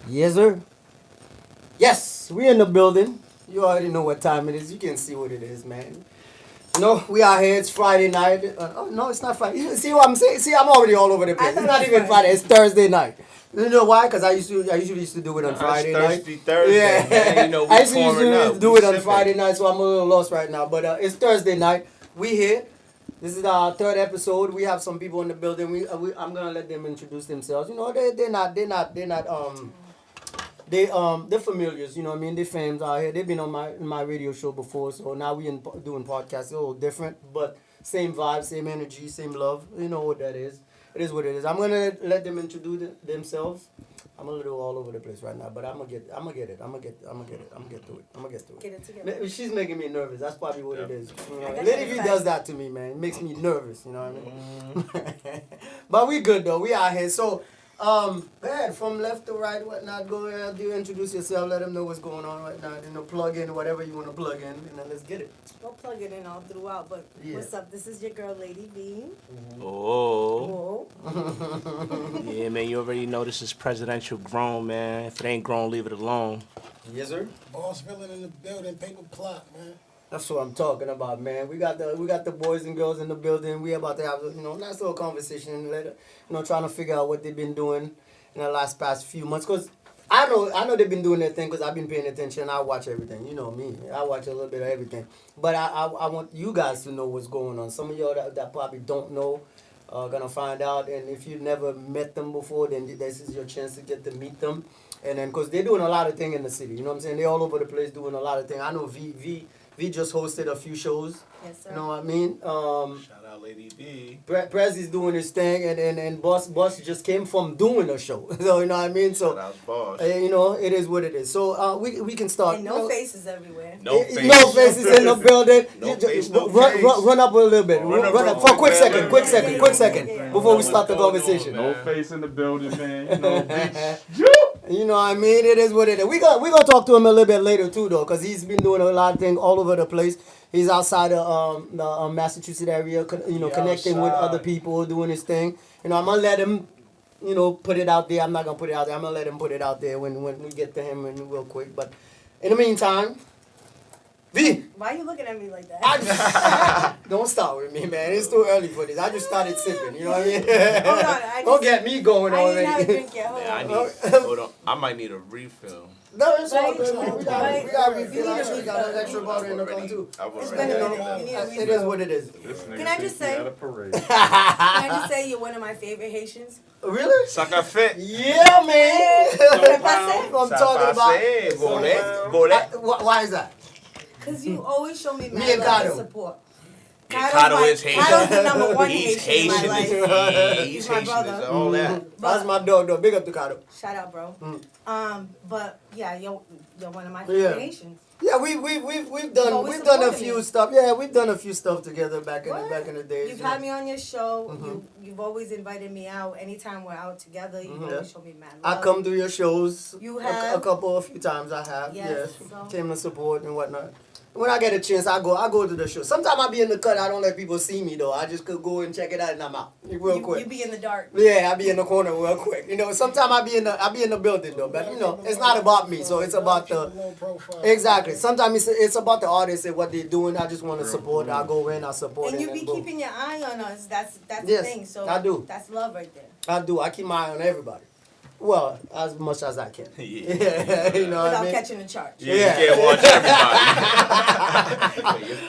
Yes, sir. Yes, we in the building. You already know what time it is. You can see what it is, man. No, we are here. It's Friday night. Oh no, it's not Friday. See what I'm saying? See, I'm already all over the place. It's not even Friday. It's Thursday night. You know why? Because I usually used to do it on Friday night. Thursday, Yeah, man. You know, we I used to pouring up. do We it on sipping. Friday night, so I'm a little lost right now. But it's Thursday night. We here. This is our third episode. We have some people in the building. I'm gonna let them introduce themselves. You know, they're familiars, you know what I mean? They're fans out here. They've been on my radio show before, so now doing podcasts. It's a little different, but same vibe, same energy, same love. You know what that is. It is what it is. I'm gonna let them introduce themselves. I'm a little all over the place right now, but I'm gonna get it. I'm gonna get through it. I'm gonna get through it. Get it together. She's making me nervous. That's probably what it is. You know, I got Lady you. V does that to me, man. It makes me nervous. You know what I mean? But we good though. We out here. So go ahead, from left to right, whatnot. Go ahead, do introduce yourself. Let them know what's going on right now. You know, plug in whatever you want to plug in, and then let's get it. We'll plug it in all throughout, but Yeah. what's up? This is your girl, Lady V. Oh. Whoa. Yeah, man, you already know this is presidential grown, man. If it ain't grown, leave it alone. Yes, sir. Boss villain in the building, paper plot, man. That's what I'm talking about, man. We got the boys and girls in the building. We about to have nice little conversation later. Trying to figure out what they've been doing in the past few months. Cause I know they've been doing their thing because I've been paying attention. I watch everything. You know me. I watch a little bit of everything. But I want you guys to know what's going on. Some of y'all that probably don't know are gonna find out. And if you never met them before, then this is your chance to get to meet them. And then because they're doing a lot of things in the city. You know what I'm saying? They're all over the place doing a lot of things. I know V just hosted a few shows. Yes, sir. You know what I mean? Shout out Lady B. Prez is doing his thing, and Boss just came from doing a show. So, you know what I mean? So, Shout out Boss. it is what it is. So, we can start. And no faces everywhere. No face. No faces in the building. No Ju- face, no run, face. run up a little bit. Run up for a quick second, quick second, Yeah. before we start the conversation. No face in the building, man. You know, bitch. You know what I mean? It is what it is. We gonna talk to him a little bit later too, though, because he's been doing a lot of things all over the place. He's outside of the Massachusetts area, connecting with other people, doing his thing. I'm gonna let him, put it out there. I'm not gonna put it out there. I'm gonna let him put it out there when we get to him and real quick. But in the meantime, V, Why are you looking at me like that? don't start with me, man. It's too early for this. I just started sipping. You know what I mean? Hold on, Don't get me going I didn't have a already. drink yet. Hold Man, on. hold on. I might need a refill. No, it's all Right, good. We got right. refill. You need a Actually, got an refill. extra bottle in the car too. It's already. been a minute. You need a It is refill. what it is. This nigga Can I just thinks he say- at a parade. Can I just say you're one of my favorite Haitians? Really? Sucker fit. Yeah, man. What I'm talking about. Why is that? Because you always show me Me mad and love and Kato. support. Kato is Haitian. Kato's the number one He's Haitian in Haitian. my life. He's He's my Haitian. brother. It's all that. That's my dog, though. Big up to Kato. Shout out, bro. But yeah, you're one of my Yeah. favorite Haitians. Yeah, we've done always a supported few me. stuff. Yeah, we've done a few stuff together back in the days. You've you know. had me on your show. You've always invited me out. Anytime we're out together, you Mhm. always show me mad I love. come to your shows. You a have? few times. I have. Yes, Yes. so- Came to support and whatnot. When I get a chance, I go to the show. Sometimes I be in the cut. I don't let people see me though. I just could go and check it out and I'm out real quick. You be in the dark. Yeah, I be in the corner real quick. Sometimes I be in the building though, but it's not about me. So it's about the Low profile. exactly. Sometimes it's about the artists and what they're doing. I just want to support. I go in, I support. And you be boom. keeping your eye on us. That's Yes, the thing. So I do. That's love right there. I do. I keep my eye on everybody. Well, as much as I can. Yeah. You know what Without I mean? catching the charge. Yeah, Yeah. you can't watch everybody.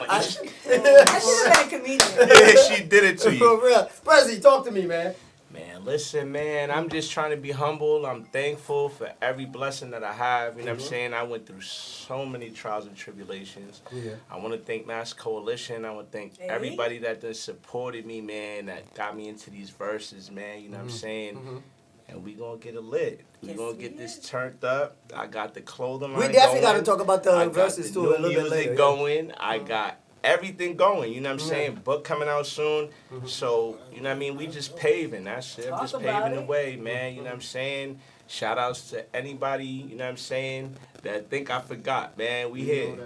I should have been a comedian. Yeah, she did it to you. For real. Prezi, talk to me, man. Man, listen, man, I'm just trying to be humble. I'm thankful for every blessing that I have. You know what I'm saying? I went through so many trials and tribulations. Yeah. I want to thank Mass Coalition. I want to thank Hey. everybody that done supported me, man, that got me into these verses, man. You know what I'm saying? And we gonna get it lit. We Yes, gonna we get this is. turned up. I got the clothing line We definitely got going. to talk about I the got verses the too new a little bit music later. going. I got everything going. You know what I'm Yeah. saying? Book coming out soon. So, you know what I mean? We just paving. That's it. Talk Just about paving the it. way, man. You know what I'm saying? Shout outs to anybody, you know what I'm saying, that think I forgot, man. We here.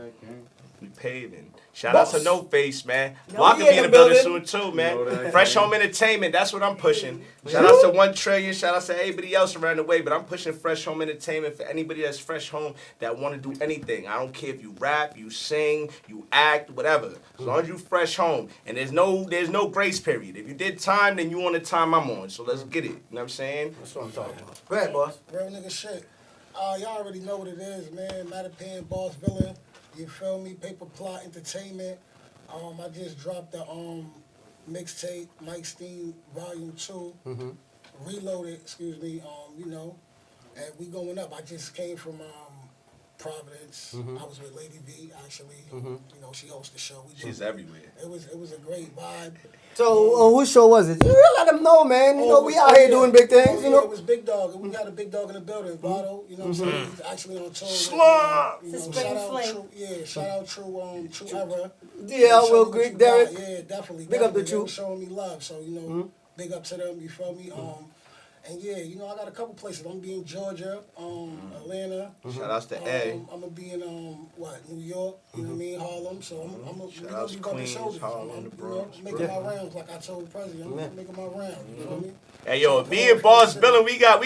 We paving. Shout out to Boss. No Face, man. No, Block we will be in the building building. soon too, man. You know that. Fresh Home Entertainment, that's what I'm pushing. Shout out to 1 Trillion. Shout out to everybody else around the way, but I'm pushing Fresh Home Entertainment for anybody that's fresh home that want to do anything. I don't care if you rap, you sing, you act, whatever. As long as you fresh home, and there's no grace period. If you did time, then you on the time I'm on. So let's get it. You know what I'm saying? That's what I'm talking about. Go ahead, boss. Real nigga shit. Y'all already know what it is, man. Matter Pen, Boss Villain. You feel me? Paper Plot Entertainment. I just dropped the mixtape, Mike Steen Volume 2. Reloaded, excuse me. You know, and we going up. I just came from Providence. I was with Lady V actually. You know, she hosts the show. She's everywhere. It was a great vibe. So, whose show was it? You let them know, man. You know, we out here doing big things, you It know. was Big Dog. We got a big dog in the building, Vado. You know what I'm saying? He's actually on tour. Slump! You know, Spring shout out Fling. True, yeah, shout out True Era. Yeah, Show Will me what Greek, you Derek. got. Yeah, definitely. Big up the definitely. They True. was showing me love, so you know, big up to them. You feel me? And yeah, you know, I got a couple places. I'm gonna be in Georgia, Atlanta. Shout outs to A. I'm gonna be in New York. You know what I mean, Harlem. So I'm gonna Shout be outs rubbing Queens, shoulders. Harlem, I'm the you Bronx, know, making my rounds like I told the president. I'm making my rounds. You feel me? Hey yo, me and Boss Billin, we got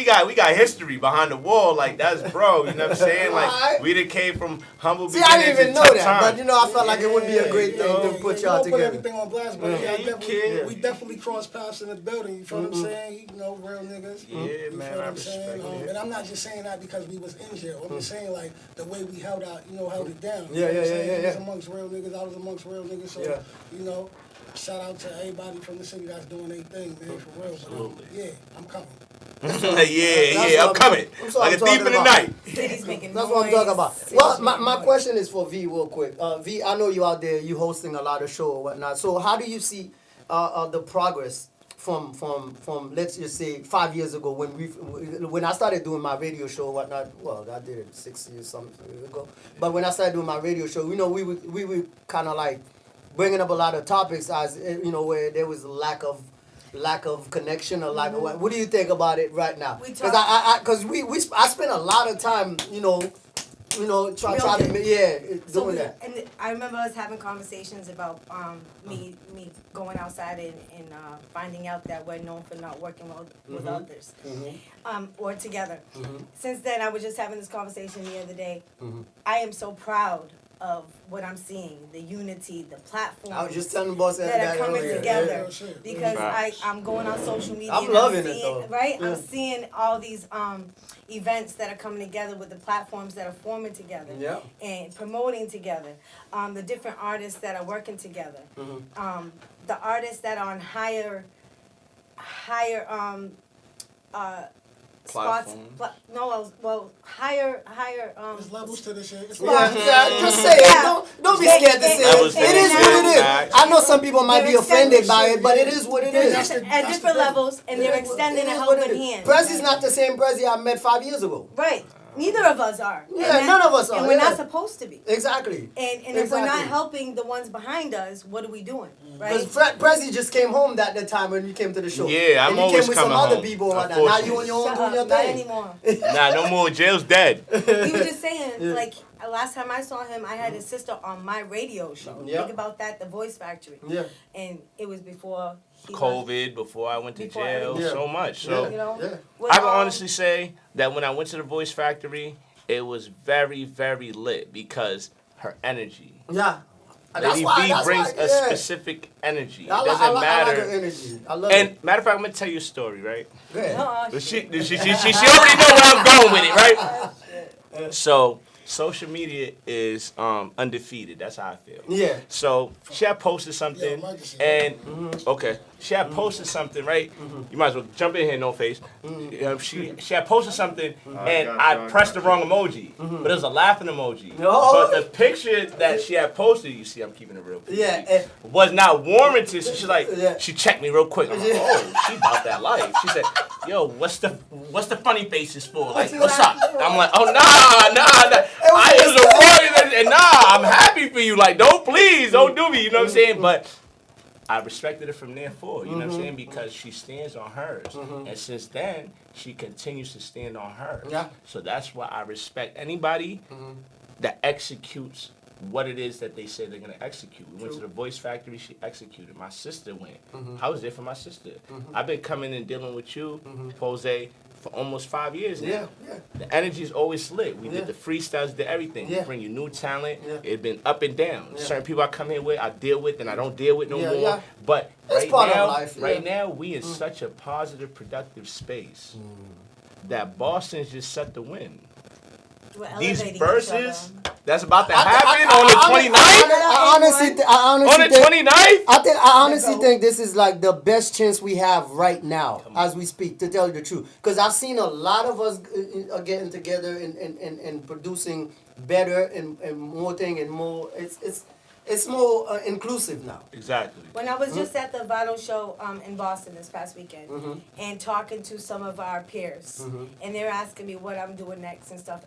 history behind the wall. Like that's bro, you know what I'm saying? Like Alright. we done came from humble See, beginnings I didn't even and know tough that, times. but you know, I felt like it would be a great thing to put y'all Put together. everything on blast, but Yeah, I you definitely, kid. we definitely cross paths in the building. You feel what I'm saying? You know, real niggas. Yeah, you man, feel what I I'm saying? respect it. And I'm not just saying that because we was in jail. I'm just saying like the way we held it down. Yeah, You know what I'm yeah, saying? yeah, We was yeah. amongst real niggas. I was amongst real niggas. So Yeah. you know, shout out to everybody from the city that's doing their thing, man, for real. But yeah, I'm coming. yeah, I'm coming. That's Like what a I'm thief talking in the about. night. City's making That's noise. what I'm talking about. City's Well, making my noise. question is for V real quick. V, I know you out there, you hosting a lot of show or whatnot. So how do you see the progress from let's just say 5 years ago when I started doing my radio show or whatnot? Well, I did it 6 years something ago. But when I started doing my radio show, you know, we would kind of like bringing up a lot of topics as you know where there was lack of connection or lack of what do you think about it right now? We Because talk- I spent a lot of time try to So doing we, that. and I remember us having conversations about me going outside and finding out that we're known for not working well with others, or together. Since then, I was just having this conversation the other day. I am so proud of what I'm seeing, the unity, the platforms I was just telling the boss that are coming earlier. together. Yeah. Because Facts. I'm going on social media. I'm and loving it, seeing, though. Right? Yeah. I'm seeing all these events that are coming together with the platforms that are forming together. Yeah. And promoting together. The different artists that are working together. Mm-hmm. The artists that are on higher spots. Platforms. Higher There's levels to this shit. It's Just say it. Don't be scared to say Levels it. to It is it, what it is. facts. I know some people might be They're offended by extending it, but it is what it They're is. just That's the at different thing. levels, and they're extending a It is what it helping is. hand. Prez is not the same Prezi I met 5 years ago. Right. Neither of us are. Yeah, And none of us are, And we're yeah. not supposed to be. Exactly. And if we're not Exactly. helping the ones behind us, what are we doing? Right? Because Prezi just came home that time when you came to the show. Yeah, I'm and you always came with coming some other home, people and whatnot. Now you on your own Shut doing up, your not thing. anymore. Nah, no more. Jail's dead. We were just saying, like, last time I saw him, I had his sister on my radio show. Yeah. Think about that, The Voice Factory. Yeah. And it was before he COVID, before I went to Before jail, everything. so much. So You know? Yeah. with I can all- honestly say that when I went to the Voice Factory, it was very, very lit because her energy. Yeah. Lady V brings a specific energy. It I doesn't like matter. her energy. I love And it. matter of fact, I'm gonna tell you a story, right? Go ahead. Uh-uh, She already know where I'm going with it, right? So social media is undefeated. That's how I feel. Yeah. So she had posted something, Yeah, emergency. and okay, she had posted something, right? You might as well jump in here, no face. She had posted something, and I pressed the wrong emoji, but it was a laughing emoji. No. But the picture that she had posted, you see, I'm keeping it real. Yeah. and- Was not warranted. So she's like, Yeah. she checked me real quick. I'm like, oh, she about that life. She said, yo, what's the funny faces for? Like, what's up? I'm like, oh nah. It was a wrong, and nah, I'm happy for you. Like, don't do me. You know what I'm saying? But I respected her from there forward. You know what I'm saying? Because she stands on hers, and since then she continues to stand on hers. Yeah. So that's why I respect anybody that executes what it is that they say they're gonna execute. We went to the Voice Factory. She executed. My sister went. I was there for my sister. I've been coming and dealing with you, Jose, for almost 5 years now. Yeah, yeah. The energy is always lit. We Yeah. did the freestyles, did everything. Yeah. We bring you new talent. Yeah. It's been up and down. Yeah. Certain people I come here with, I deal with, and I don't deal with no Yeah, more. yeah. But It's right part of now, life, right yeah. now, we in such a positive, productive space that Boston's just set to win. We're These elevating each verses other. that's about to happen on the 29th. I honestly On the think 29th? I honestly think this is like the best chance we have right now as we speak, to tell you the truth. Because I've seen a lot of us getting together and producing better and more thing and more. It's more inclusive now. Exactly. When I was just at the Vital Show in Boston this past weekend and talking to some of our peers, and they're asking me what I'm doing next and stuff,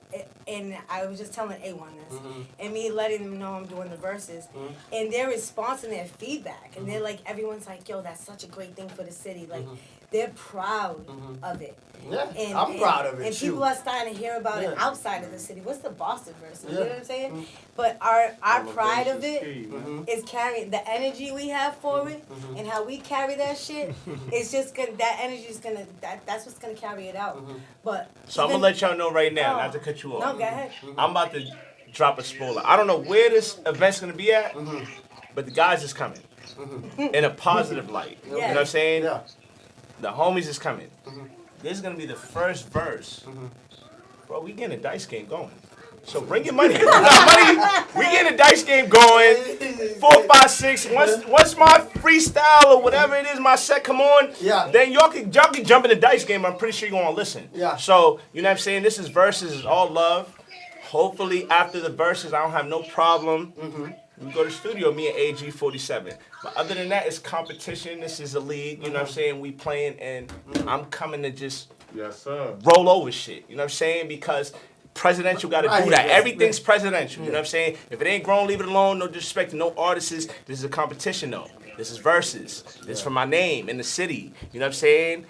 and I was just telling A1 this, and me letting them know I'm doing the verses, and their response and their feedback, and they're like, everyone's like, yo, that's such a great thing for the city, like, they're proud of it. Yeah, And, I'm proud of it, And too. people are starting to hear about it Yeah. outside of the city. What's the Boston verses? You know Yeah. what I'm saying? But our pride of Elevation it is key, man. is carrying the energy we have for it and how we carry that shit. It's just gonna, that energy is gonna, that's what's gonna carry it out. But So I'm even- gonna let y'all know right now, Oh. not to cut you off. No, go ahead. I'm about to drop a spoiler. I don't know where this event's gonna be at, but the guys is coming in a positive light. You know what I'm saying? Yeah. The homies is coming. This is gonna be the first verse. Bro, we getting a dice game going. So bring your money. If you got money, we getting a dice game going. 4, 5, 6. Once my freestyle or whatever it is, my set come on, Yeah. then y'all can jump in the dice game. I'm pretty sure you're gonna listen. Yeah. So, you know what I'm saying? This is verses, it's all love. Hopefully after the verses, I don't have no problem. We go to the studio, me and AG47. But other than that, it's competition. This is a league, you know what I'm saying? We playing, and I'm coming to just Yes, sir. roll over shit. You know what I'm saying? Because presidential got to Right, do that. yes, Everything's yes. presidential. You know what I'm saying? If it ain't grown, leave it alone. No disrespect to no artists. This is a competition, though. This is verses. This is for my name in the city. You know what I'm saying?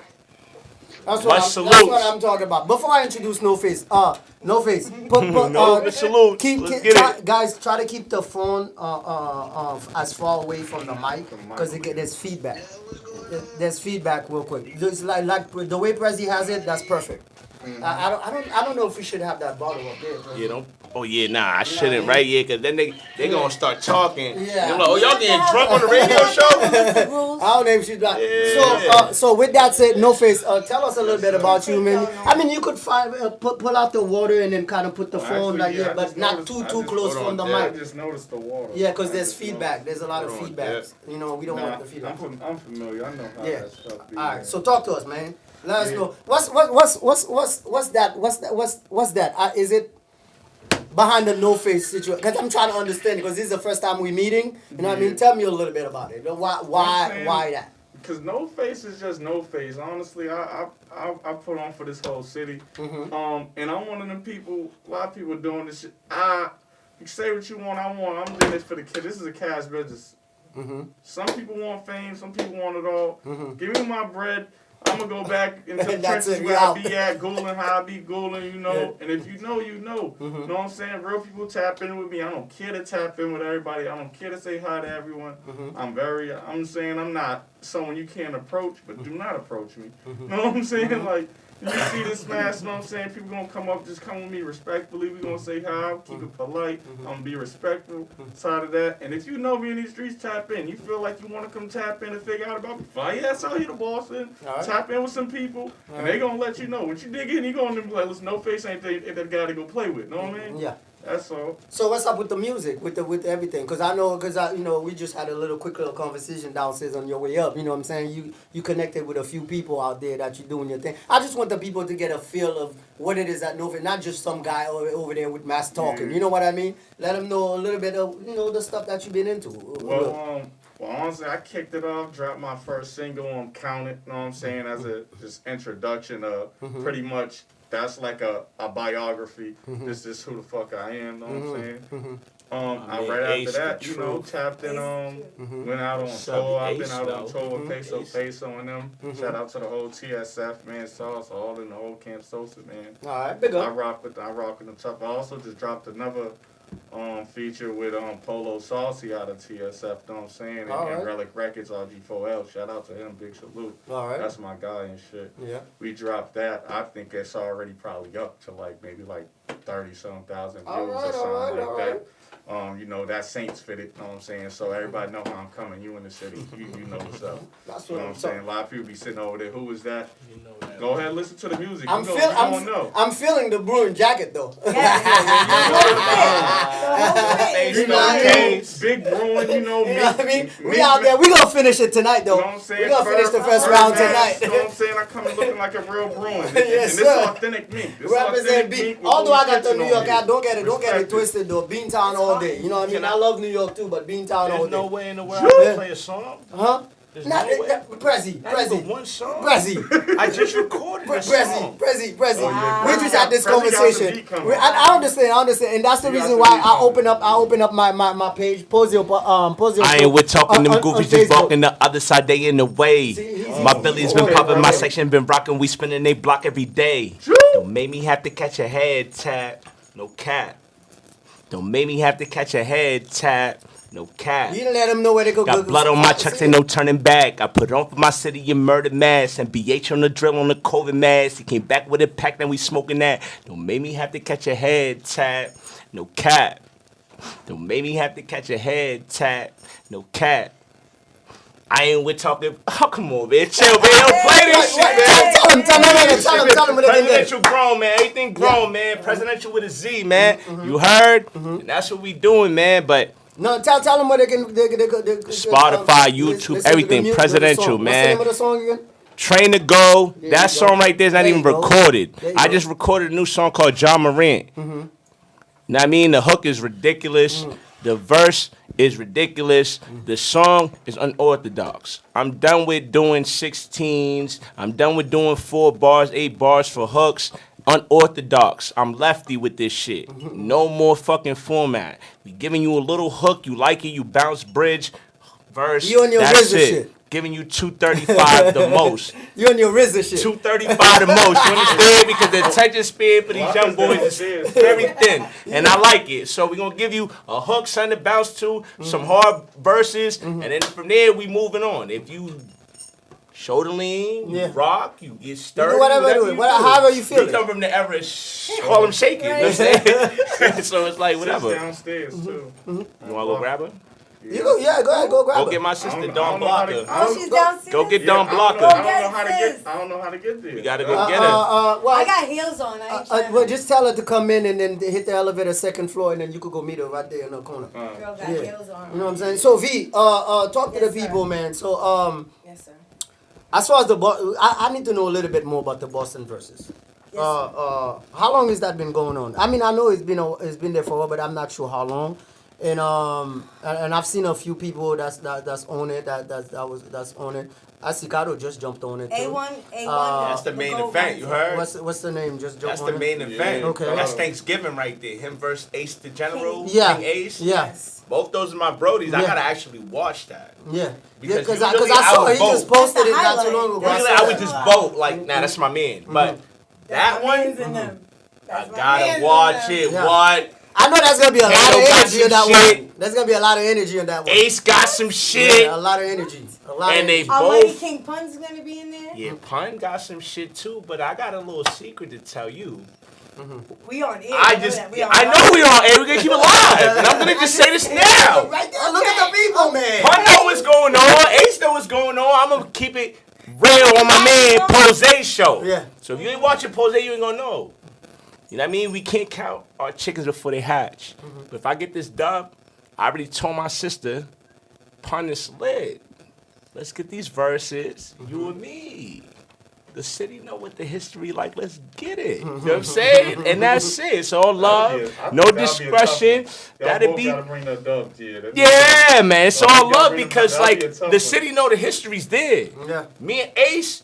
That's Much that's salutes. what I'm talking about. Before I introduce No Face, No Face, No salutes. Let's get it. guys, try to keep the phone as far away from the mic because there's feedback. There's feedback real quick. Just like the way Prezi has it, that's perfect. I don't know if we should have that bottle up there. Prezi. You know? Oh, yeah, nah, I shouldn't, right? Yeah, because then they going to start talking. Yeah. They're like, oh, y'all getting drunk on the radio show? I don't know if she's like. Yeah. So with that said, No Face, tell us a little bit about you, man. I mean, you could find pull out the water and then kind of put the phone Actually, like I but just not noticed- I too just- close hold from the on, I mic. just noticed the water. Yeah, because I there's just feedback. noticed- There's a lot of hold on, feedbacks. yeah. You know, we don't Nah, want the feedback. I'm familiar. I know how Yeah. that stuff be. All right. man. So talk to us, man. Let us Yeah. know what's that? What's that? Is it behind the No Face situation? Because I'm trying to understand. Because this is the first time we meeting. You know what I mean? Yeah. Tell me a little bit about it. Why saying- that? Cause no face is just no face. Honestly, I put on for this whole city. And I'm one of them people. A lot of people doing this shit. You say what you want. I'm doing this for the kid. This is a cash business. Some people want fame. Some people want it all. Give me my bread. I'm gonna go back into the That's trenches it, we where I out. be at, Gooling how I be Gooling, you know. Yeah. And if you know, you know. You know what I'm saying? Real people tap in with me. I don't care to tap in with everybody. I don't care to say hi to everyone. I'm saying I'm not someone you can't approach, but do not approach me. You know what I'm saying? Like, you see this smash, you know what I'm saying? People gonna come up, just come with me respectfully. We gonna say hi, keep it polite. I'm gonna be respectful side of that. And if you know me in these streets, tap in. You feel like you wanna come tap in and figure out about me, fly your ass out here to Boston, Alright. tap in with some people, and they gonna let you know. Once you dig in, you gonna be like, listen, No Face ain't that guy to go play with. Know what I mean? Yeah. That's all. So what's up with the music, with everything? Because we just had a quick little conversation downstairs on your way up. You know what I'm saying? You connected with a few people out there that you're doing your thing. I just want the people to get a feel of what it is at Nova, not just some guy over there with mass talking. Yeah. You know what I mean? Let them know a little bit of the stuff that you've been into. Well, honestly, I kicked it off, dropped my first single on Count It, you know what I'm saying, as a just introduction of pretty much that's like a biography. This is who the fuck I am, you know what I'm saying? Right Ace after that, the you know, truth. tapped in, went out on Sub tour. I've Ace, been out on though. tour with Ace. Peso and them. Shout out to the whole TSF, man, Sauce, all in the whole Camp Sosa, man. All right, big I up. rock with them tough. I also just dropped another feature with Polo Saucy out of TSF, know what I'm saying? And, All right. and Relic Records, RG4L. Shout out to him, big salute. All right. That's my guy and shit. Yeah. We dropped that. I think it's already probably up to like maybe like 30-some thousand views or something like that. You know, that Saints fitted, know what I'm saying? So everybody know how I'm coming. You in the city, you know what's up. That's You know what what I'm saying? A lot of people be sitting over there. Who is that? You know that. Go ahead, listen to the music. I'm you feeling. know. I'm feeling the Bruin jacket though. You know, Big Bruin, you know, You know what I mean? me- We out there. We gonna finish it tonight though. You know what I'm saying? We gonna finish the first round tonight. You know what I'm saying? I come looking like a real Bruin. And Yes, this sir. authentic me. This Represent authentic Bean. me with Although I got the Kitchen New on York here. hat, don't get it Respect twisted though. Beantown all day. You know what I mean? I love New York too, but Beantown all There's day. no way in the world I can play a song. Huh? There's Not no way. Prezi. Not even one song. Prezi. I just recorded a song. Prezi. Oh, yeah. We just had this Prezi got the conversation. beat coming. I understand, and that's the He got reason the why beat I coming. open up my page, Posio. I ain't with talking them on goofies just Facebook. walking the other side, they in the way. See, My he's- Billy's he's been okay, popping, my bro. section been rocking, we spinning they block every day. Don't make me have to catch a head tap, no cap. Don't make me have to catch a head tap, no cap. You didn't let them know where they go. Got blood on my checks, ain't no turning back. I put on for my city and murder mass. And BH on the drill on the COVID mask. He came back with a pack, then we smoking that. Don't make me have to catch a head tap, no cap. Don't make me have to catch a head tap, no cap. I ain't with talking. Oh, come on, man. Chill, man. Don't play this shit, man. Tell him what they can get. Presidential grown, man. Everything grown, man. Presidential with a Z, man. You heard? And that's what we doing, man. But No, tell them where they can. Spotify, YouTube, everything, presidential, man. What's the name of the song again? Train to Go. There That you go. song right there is not There even you go. recorded. There you I go. just recorded a new song called John Morant. Now I mean, the hook is ridiculous. The verse is ridiculous. The song is unorthodox. I'm done with doing 16s. I'm done with doing 4 bars, 8 bars for hooks. Unorthodox. I'm lefty with this shit. No more fucking format. We giving you a little hook. You like it. You bounce bridge. Verse. You on your that's RZA it. shit. Giving you 235 the most. You on your RZA shit. 235 the most. You understand? Because the attention span for these young boys is very thin. And I like it. So we're going to give you a hook, something to bounce to, some hard verses, and then from there we moving on. If you show the lean, you rock, you get sturdy, do whatever you do. However you feel We it. come from the era, call them shaking. You know what I'm saying? So it's like, She's whatever. downstairs too. You want to go grab her? You go, yeah, go ahead, go grab Go her. get my I sister, don't Dawn know how to- Blocker. Oh, she's downstairs. Go get Yeah, Dawn I don't Blocker. know how to Yes, get. sis. I don't know how to get there. We got to go get her. Well, I got heels on. I ain't trying well, to. just tell her to come in and then hit the elevator second floor, and then you could go meet her right there in the corner. Girl got Yeah. heels on. You know what I'm saying? So V, talk to Yes, the people, sir. man. So Yes, sir. as far as the I need to know a little bit more about the Boston versus. Yes, How long has that been going on? I mean, I know it's been there for a while, but I'm not sure how long. And I've seen a few people that's on it that's on it. I see Cado just jumped on it too. A1. That's the main event, you heard? What's the name? Just jump That's on the it. main event. Okay. That's Thanksgiving right there. Him versus Ace the General. Yeah. King Ace. Yeah. Yes. Both those are my brodies. I Yeah. gotta actually watch that. Yeah. Because Because usually I saw I would it. He just vote. posted it That's the not too long highlight. ago. I Usually saw I would that. just vote like, nah, that's my man. But that one, I gotta watch it. Yeah. What? I know that's gonna be a lot of Halo got energy in that some one. shit. There's gonna be a lot of energy in that one. Ace got some shit. Yeah, a lot of energy. A lot And of they energy. Almighty both. King Pun's gonna be in there. Yeah, Pun got some shit too. But I got a little secret to tell you. We on air. I you know just, that. We on I know we on air. We're gonna keep it live. And I'm gonna just say this now. Right there, look at the people, man. Pun know what's going on. Ace know what's going on. I'm gonna keep it real on my man Pose's show. Yeah. So if you ain't watching Pose, you ain't gonna know. You know what I mean? We can't count our chickens before they hatch. But if I get this dub, I already told my sister, Pun is lit. Let's get these verses, you and me. The city know what the history like. Let's get it. You know what I'm saying? And that's it. It's all love, no discretion. That'd be. Gotta bring that dub to you. Yeah, man. It's all gotta love bring because that'd like be a tough the one. city know the history's there. Yeah. Me and Ace,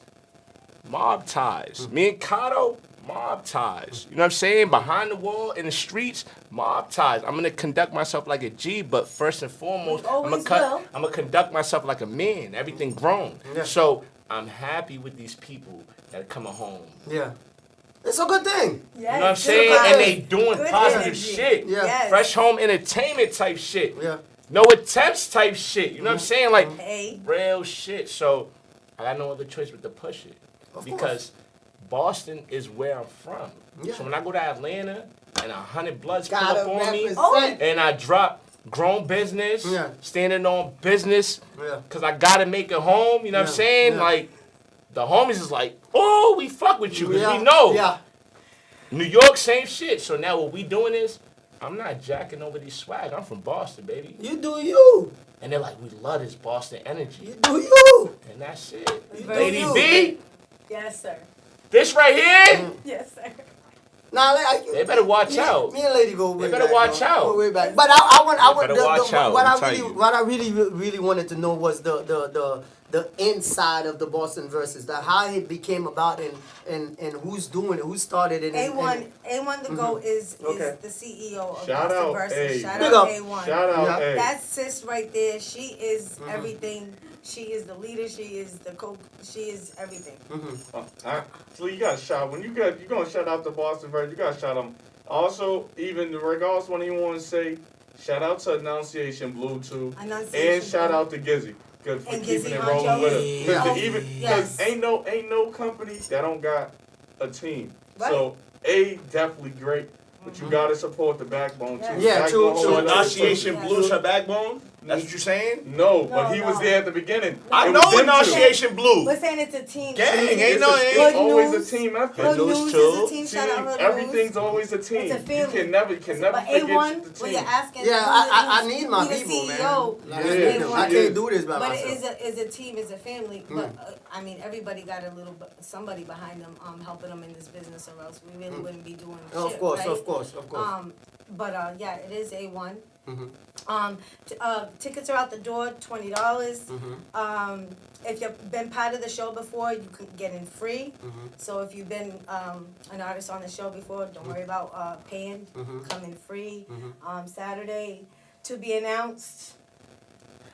mob ties. Me and Kato, mob ties. You know what I'm saying? Behind the wall, in the streets, mob ties. I'm gonna conduct myself like a G, but first and foremost, You always will. I'm gonna conduct myself like a man. Everything grown. Yeah. So I'm happy with these people that are coming home. Yeah. It's a good thing. Yes, You know what I'm good saying? vibes. And they doing Good positive energy. shit. Yeah. Yes. Fresh home entertainment type shit. Yeah. No attempts type shit. You know what I'm saying? Like Hey. real shit. So I got no other choice but to push it. Of Because Boston is where I'm from. Yeah. So when I go to Atlanta and 100 Bloods pull Gotta up on me represent. and I drop grown business, Yeah. standing on business, Yeah. because I gotta make it home, you know what I'm Yeah. saying? Yeah. Like, the homies is like, oh, we fuck with you, because Yeah. we know. Yeah. New York, same shit. So now what we doing is, I'm not jacking over these swag. I'm from Boston, baby. You do you. And they're like, we love this Boston energy. You do you. And that's it. You Lady do you. B, Yes, sir. this right here, Yes, sir. Nah, like, they better watch out. Me and Lady go way better back, watch though. out. Go way back. But I want better watch out, what I'm I telling really you. what I really wanted to know was the inside of the Boston versus how it became about and who's doing it, who started it. A1 the GOAT is Okay. the CEO of Shout Boston out, Versus. A. Shout Big out up. A1. Shout out, Yeah. hey. That's sis right there. She is everything. She is the leader. She is the she is everything. So you got shout when you gonna shout out the Boston version. You gotta shout them. Also, even regardless what anyone want to say, shout out to Annunciation Blue too, Annunciation and shout Blue. out to Gizzy for And keeping Gizzy it rolling Honcho. with us. Yeah. Cause Oh, even yes. cause ain't no company that don't got a team. Right. So definitely great, but you gotta support the backbone too. Yes. Yeah, Backbone true, hold true. it up. Enunciation Yeah. Blue's her backbone? That's what you're saying? No, but No, he was no. there at the beginning. I It know was them two. Enunciation Blue. We're saying it's a team. Gang, It's ain't It's, no- it's Hood always news. a team effort. Hood News News too. is a team. Shout out Hood Everything's News. always a team. It's a family. You can never But forget A1, the when team. you're asking, Yeah, I need my the people, man. CEO, Like, Yeah, A1. I can't do this by But myself. it is a team, it's a family. But I mean, everybody got a little, somebody behind them, helping them in this business, or else we really wouldn't be doing shit, Of course, right? of course, of course. But yeah, it is A1. Mhm. Tickets are out the door, $20. Mhm. If you've been part of the show before, you can get in free. Mhm. So if you've been an artist on the show before, don't worry about paying. Mhm. Come in free. Mhm. Saturday to be announced.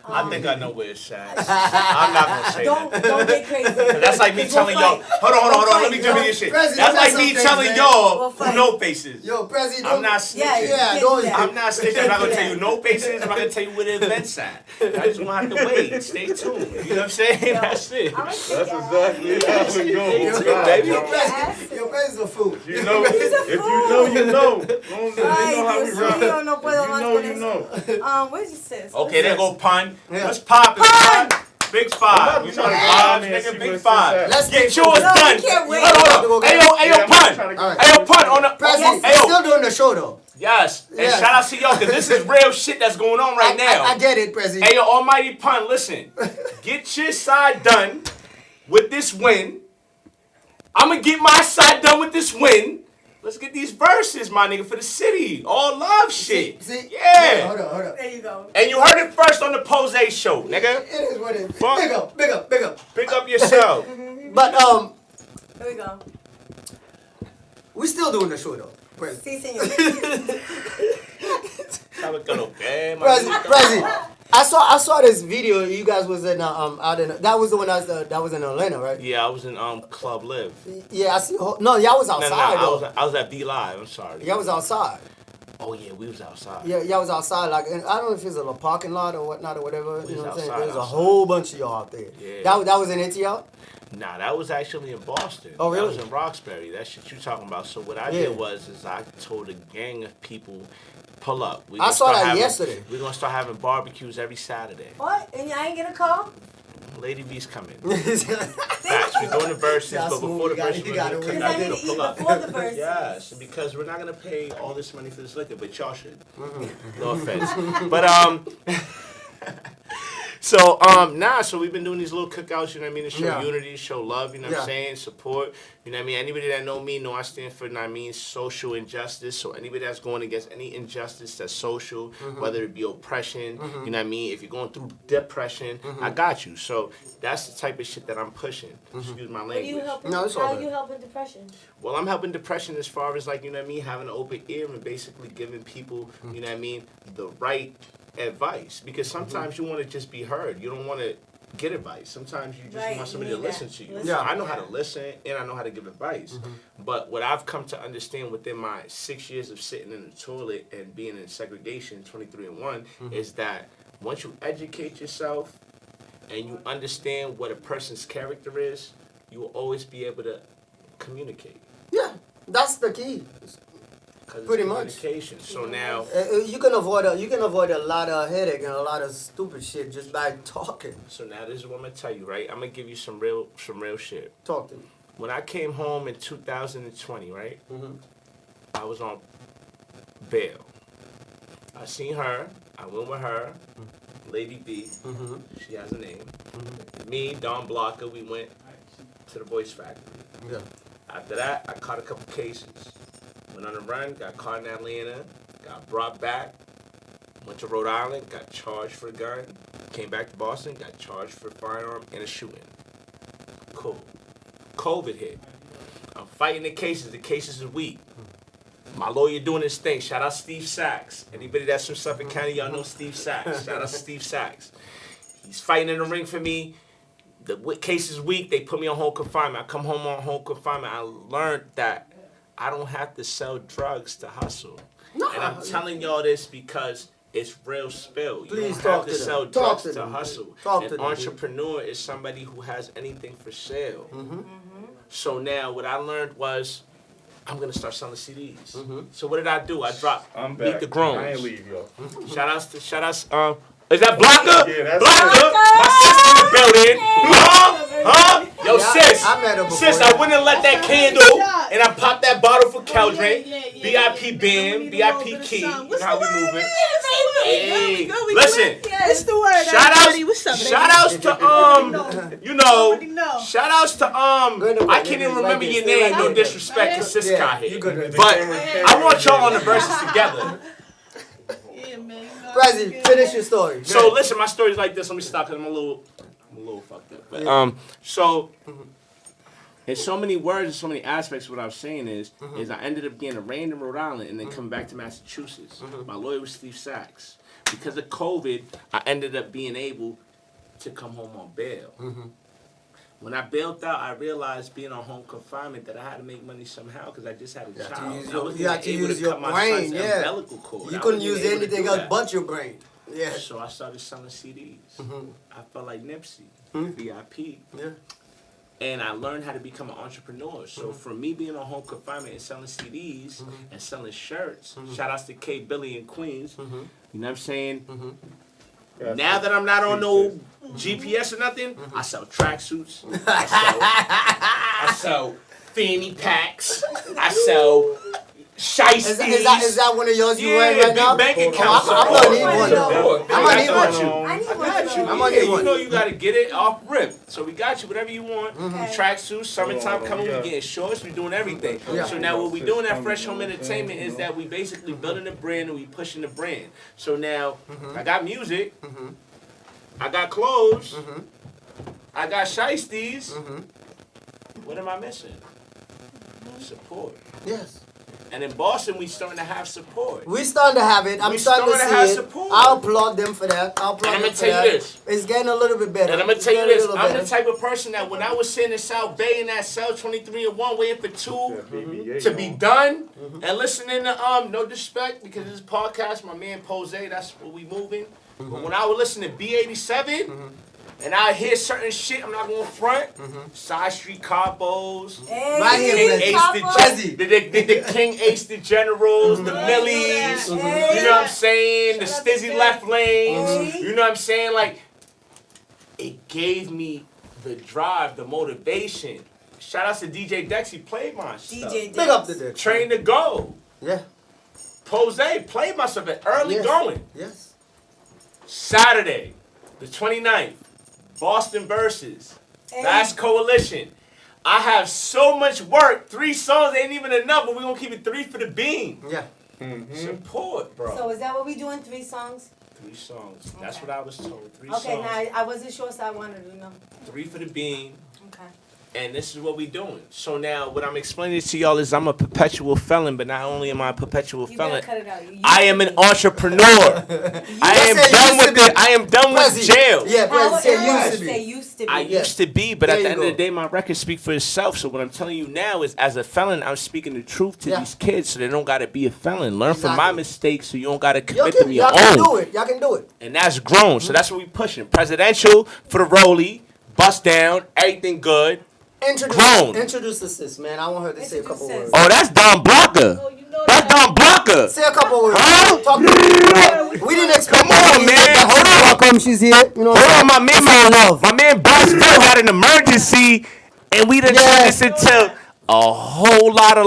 I think I know where it's at. I'm not gonna say Don't that. don't get crazy. That's like me We'll telling y'all, fight. hold on, let me We'll jump in fight. this shit. President, That's like that's me something, telling man. y'all We'll who fight. no faces. Yo, President, I'm not Yeah, snitching. you Yeah, can't don't- do that. I'm not snitching. I'm not gonna do tell that. you no faces. I'm not gonna tell you where the event's at. I just gonna have to wait. Stay tuned. You know what I'm saying? That's it. I'm a That's kick ass. exactly how it Yo, goes. baby. Yo, God, President, your President's a fool. you know, He's a if you fool. know, you know. You know Ay, how we Dios rock. mío, no puedo If más you know, con you eso. know. Where's your sis? Okay, there go pun. Yeah. What's poppin'? Pun! Big I'm five. about You to know try the to go down vibes, there and see nigga. where Big sis five. at. Let's Get get yours No, we done. can't wait. Hold on. Ayo, Yeah, I'm pun. trying to go All right. see Ayo, where pun sis on at. the. President, Ayo. still doing the show though. Yes. And Yeah. shout out to y'all, because this is real shit that's going on right now. I get it, President. Hey, yo, almighty pun, listen. Get your side done with this win. I'm going to get my side done with this win. Let's get these verses, my nigga, for the city. All love shit. See? Yeah. Hold on. There you go. And you heard it first on the Pose show, nigga. It is what it is. Fuck. Big up, big up, big up. Pick up yourself. But Here we go. we still doing the show though, President. Sí, señor. President, I saw this video. You guys was in out in that was the one that was in Atlanta, right? Yeah, I was in Club Live. Yeah, I see. No, y'all was No, outside though. I was at B Live. I'm sorry. Y'all was outside. Oh yeah, we was outside. Yeah, y'all was outside. Like, and I don't know if it's a parking lot or whatnot or whatever. We You know was what I'm saying? outside, There's a outside. whole bunch of y'all out there. Yeah. That was in ATL. Nah, that was actually in Boston. Oh, really? That was in Roxbury. That shit you talking about. So what I Yeah. did was I told a gang of people, pull up. We I gonna saw start that having- yesterday. We're gonna start having barbecues every Saturday. What? And I ain't get a call? Lady V's coming. Facts. Facts. We're doing the verses, Yeah, but smooth. before the You got it, verses, you we're got gonna it. come Because back I and need to eat pull up. before the verse. Yes, because we're not gonna pay all this money for this liquor, but y'all should. Mm-hmm. No offense. But so we've been doing these little cookouts, you know what I mean, to show Yeah. unity, show love, you know what I'm Yeah. saying, support, you know what I mean. Anybody that know me know I stand for, you know what I mean, social injustice. So anybody that's going against any injustice that's social, Mm-hmm. whether it be oppression, you know what I mean, if you're going through depression, I got you. So that's the type of shit that I'm pushing. Excuse my What are you language. helping? No, it's all How good. you helping depression? Well, I'm helping depression as far as, like, you know what I mean, having an open ear and basically giving people, you know what I mean, the right advice. Because sometimes you want to just be heard. You don't want to get advice. Sometimes you just Right, want somebody you to need listen that. to you. Listen. So Yeah. I know how to listen and I know how to give advice. But what I've come to understand within my 6 years of sitting in the toilet and being in segregation, 23 and 1, is that once you educate yourself and you understand what a person's character is, you will always be able to communicate. Yeah, that's the key. 'Cause it's Pretty much. communication. So now, You can avoid a lot of headache and a lot of stupid shit just by talking. so now this is what I'm gonna tell you, right? I'm gonna give you some real shit. Talk to me. When I came home in 2020, right? Mhm. I was on bail. I seen her. I went with her, Lady B. Mhm. She has a name. Me, Don Blocker. We went to the Voice Factory. Yeah. After that, I caught a couple cases. Went on a run, got caught in Atlanta, got brought back, went to Rhode Island, got charged for a gun, came back to Boston, got charged for a firearm and a shooting. Cool. COVID hit. I'm fighting the cases are weak. My lawyer doing his thing. Shout out Steve Sachs. Anybody that's from Suffolk County, y'all know Steve Sachs. Shout out Steve Sachs. He's fighting in the ring for me. The case is weak. They put me on home confinement. I come home on home confinement. I learned that I don't have to sell drugs to hustle. And I'm telling y'all this because it's real spill. You Please don't talk have to to them. sell Talk drugs to to them. hustle. Talk An to them. entrepreneur is somebody who has anything for sale. So now what I learned was I'm gonna start selling CDs. So what did I do? I dropped I'm Meet back. the Groans. I ain't leave, yo. Shout outs. Is that Blocker? Yeah, that's Blocker. My sister in the building. Huh? Yo, Yeah, sis. I met her before. Sis, I went and let that candle, and I popped that bottle for Kel drink. yeah. BIP Bam, BIP Key. You know how we moving? Hey, Good, listen. What's the word? Shout everybody? What's up, outs. Shout outs to you know. know. Shout outs to I can't even remember your name. No disrespect to Sis got you here, good. but I want y'all on the verses together. Yeah, man. Prezi, finish your story. So listen, my story's like this. Let me stop because I'm a little fucked up. But, so in so many words and so many aspects, what I was saying is I ended up being arraigned in Rhode Island and then coming back to Massachusetts. My lawyer was Steve Sachs. Because of COVID, I ended up being able to come home on bail. When I bailed out, I realized being on home confinement that I had to make money somehow because I just had a You have to child. use I your- wasn't you have to able use your cut my brain, son's yeah. umbilical cord. You I couldn't wasn't use able to anything do else that. but your brain. Yeah. So I started selling CDs. I felt like Nipsey, VIP. Yeah. And I learned how to become an entrepreneur. So from me being on home confinement and selling CDs and selling shirts, shout outs to K, Billy, and Queens. You know what I'm saying? Now that I'm not on no GPS or nothing, I sell tracksuits. I sell fanny packs. I sell shiesties. Is that one of yours you Yeah, wearing right big now? bank account. I'm gonna need one though. I I'm gonna need got one. you. I need I one got of you. those. I'm gonna Yeah, need one. you know you gotta get it off rip. So we got you whatever you want. Okay. Tracksuits, summertime Hold on, coming, yeah. we getting shorts, we doing everything. Yeah. So now what we doing at Fresh Home Entertainment is that we basically building the brand and we pushing the brand. So now I got music, I got clothes, I got shiesties. What am I missing? Support. Yes. And in Boston, we starting to have support. We starting to have it. I'm We starting to starting to have see it. support. I'll applaud them for that. I'll applaud And I'm them gonna for tell you that. this. It's getting a little bit better. And I'm gonna It's tell you getting a this, little I'm better. the type of person that when I was sitting in South Bay in that cell 23 and 1 waiting for 2 to be done and listening to no disrespect because this podcast, my man Pose, that's what we moving. But when I would listen to B87 and I hear certain shit, I'm not going front. Side Street Combos, Hey, Right here, King Prezi. Ace Prezi. the King Ace the Generals, the Millies, you know what I'm saying? The Stizzy Left Lanes, you know what I'm saying? Like, it gave me the drive, the motivation. Shout out to DJ Dex, he played my stuff. DJ Big up the dick. Train to Go. Yeah. Pose played my stuff at early Yes. going. Yes. Saturday, the 29th, Boston versus Last Coalition. I have so much work. 3 songs ain't even enough, but we're going to keep it 3 for the beam. Yeah. Support, bro. So is that what we doing? 3 songs? 3 songs. That's what I was told. 3 Okay, songs. now I wasn't sure, so I wanted to know. 3 for the beam. Okay. And this is what we doing. So now, what I'm explaining to y'all is I'm a perpetual felon, but not only am I a perpetual You felon, better cut it out. You I am an entrepreneur. I am said done used to with be. it. I am done with Prezi. jail. Yeah, How Prezi said it used to say be. used to be. I Yeah. used to be, but There at the you end of go. the day, my records speak for itself. So what I'm telling you now is, as a felon, I'm speaking the truth to Yeah. these kids, so they don't gotta be a felon. Learn from my Exactly. mistakes, so you don't gotta Y'all commit them can, your y'all can own. do it. Y'all can do it. And that's grown. So that's what we pushing. Presidential for the rollie, bust down, everything good. Grown. Introduce the sis, man. I want her to say a couple Introduce words. Oh, that's Don Blocker. Oh, you know That's that. Don Blocker. Say a couple words. Huh? Talk to me. We didn't expect Come on, her to be man. here, but Hold on. welcome. She's here. You know what Hold on, I'm my saying? man, It's all love. my man Buzzville had an emergency, and we done turned this Yes. into a whole lot of.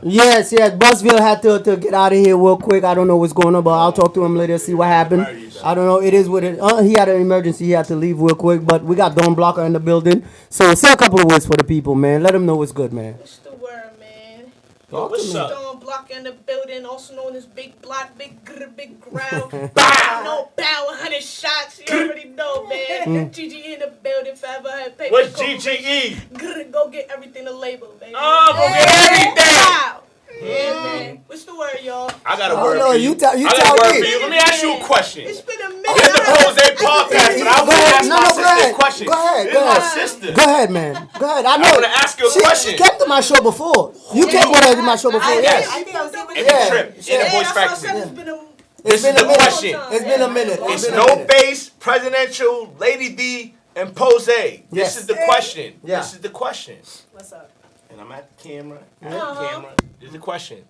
Yes, yes. Busville had to get out of here real quick. I don't know what's going on, but I'll talk to him later, see what happened. I don't know. It is what it. He had an emergency. He had to leave real quick, but we got Don Blocker in the building. So say a couple of words for the people, man. Let them know what's good, man. What's the word, man? Yo, what's up? Stone Block in the building, also known as Big Block, Big Grr, Big Growl. No bow, 100 shots. You already know, man. GG in the building, forever had paper. What's Go- GGE? Grr, go get everything to label, baby. Oh, go get everything. Wow. Yeah, man. What's the word, y'all? I got a I word don't know. for you. You tell I got a word me. for you. Let me ask you a question. It's been a We're minute. the Pose podcast, but I want to ask my sister a question. Go ahead. This Go is my ahead. sister. Go ahead, man. Go ahead. I know. I want to ask you a She question. came to my show before. You came to my show before. I Yes. think I was here with If you. you trip, in the Yeah, voice that's what I said. factory. It's been a This is been the a minute. question. It's been a minute. It's been a no minute. base, presidential, Lady D, and Pose. Yes. This is the question. Yeah. This is the question. What's up? And I'm at the camera. At the camera. This is the question.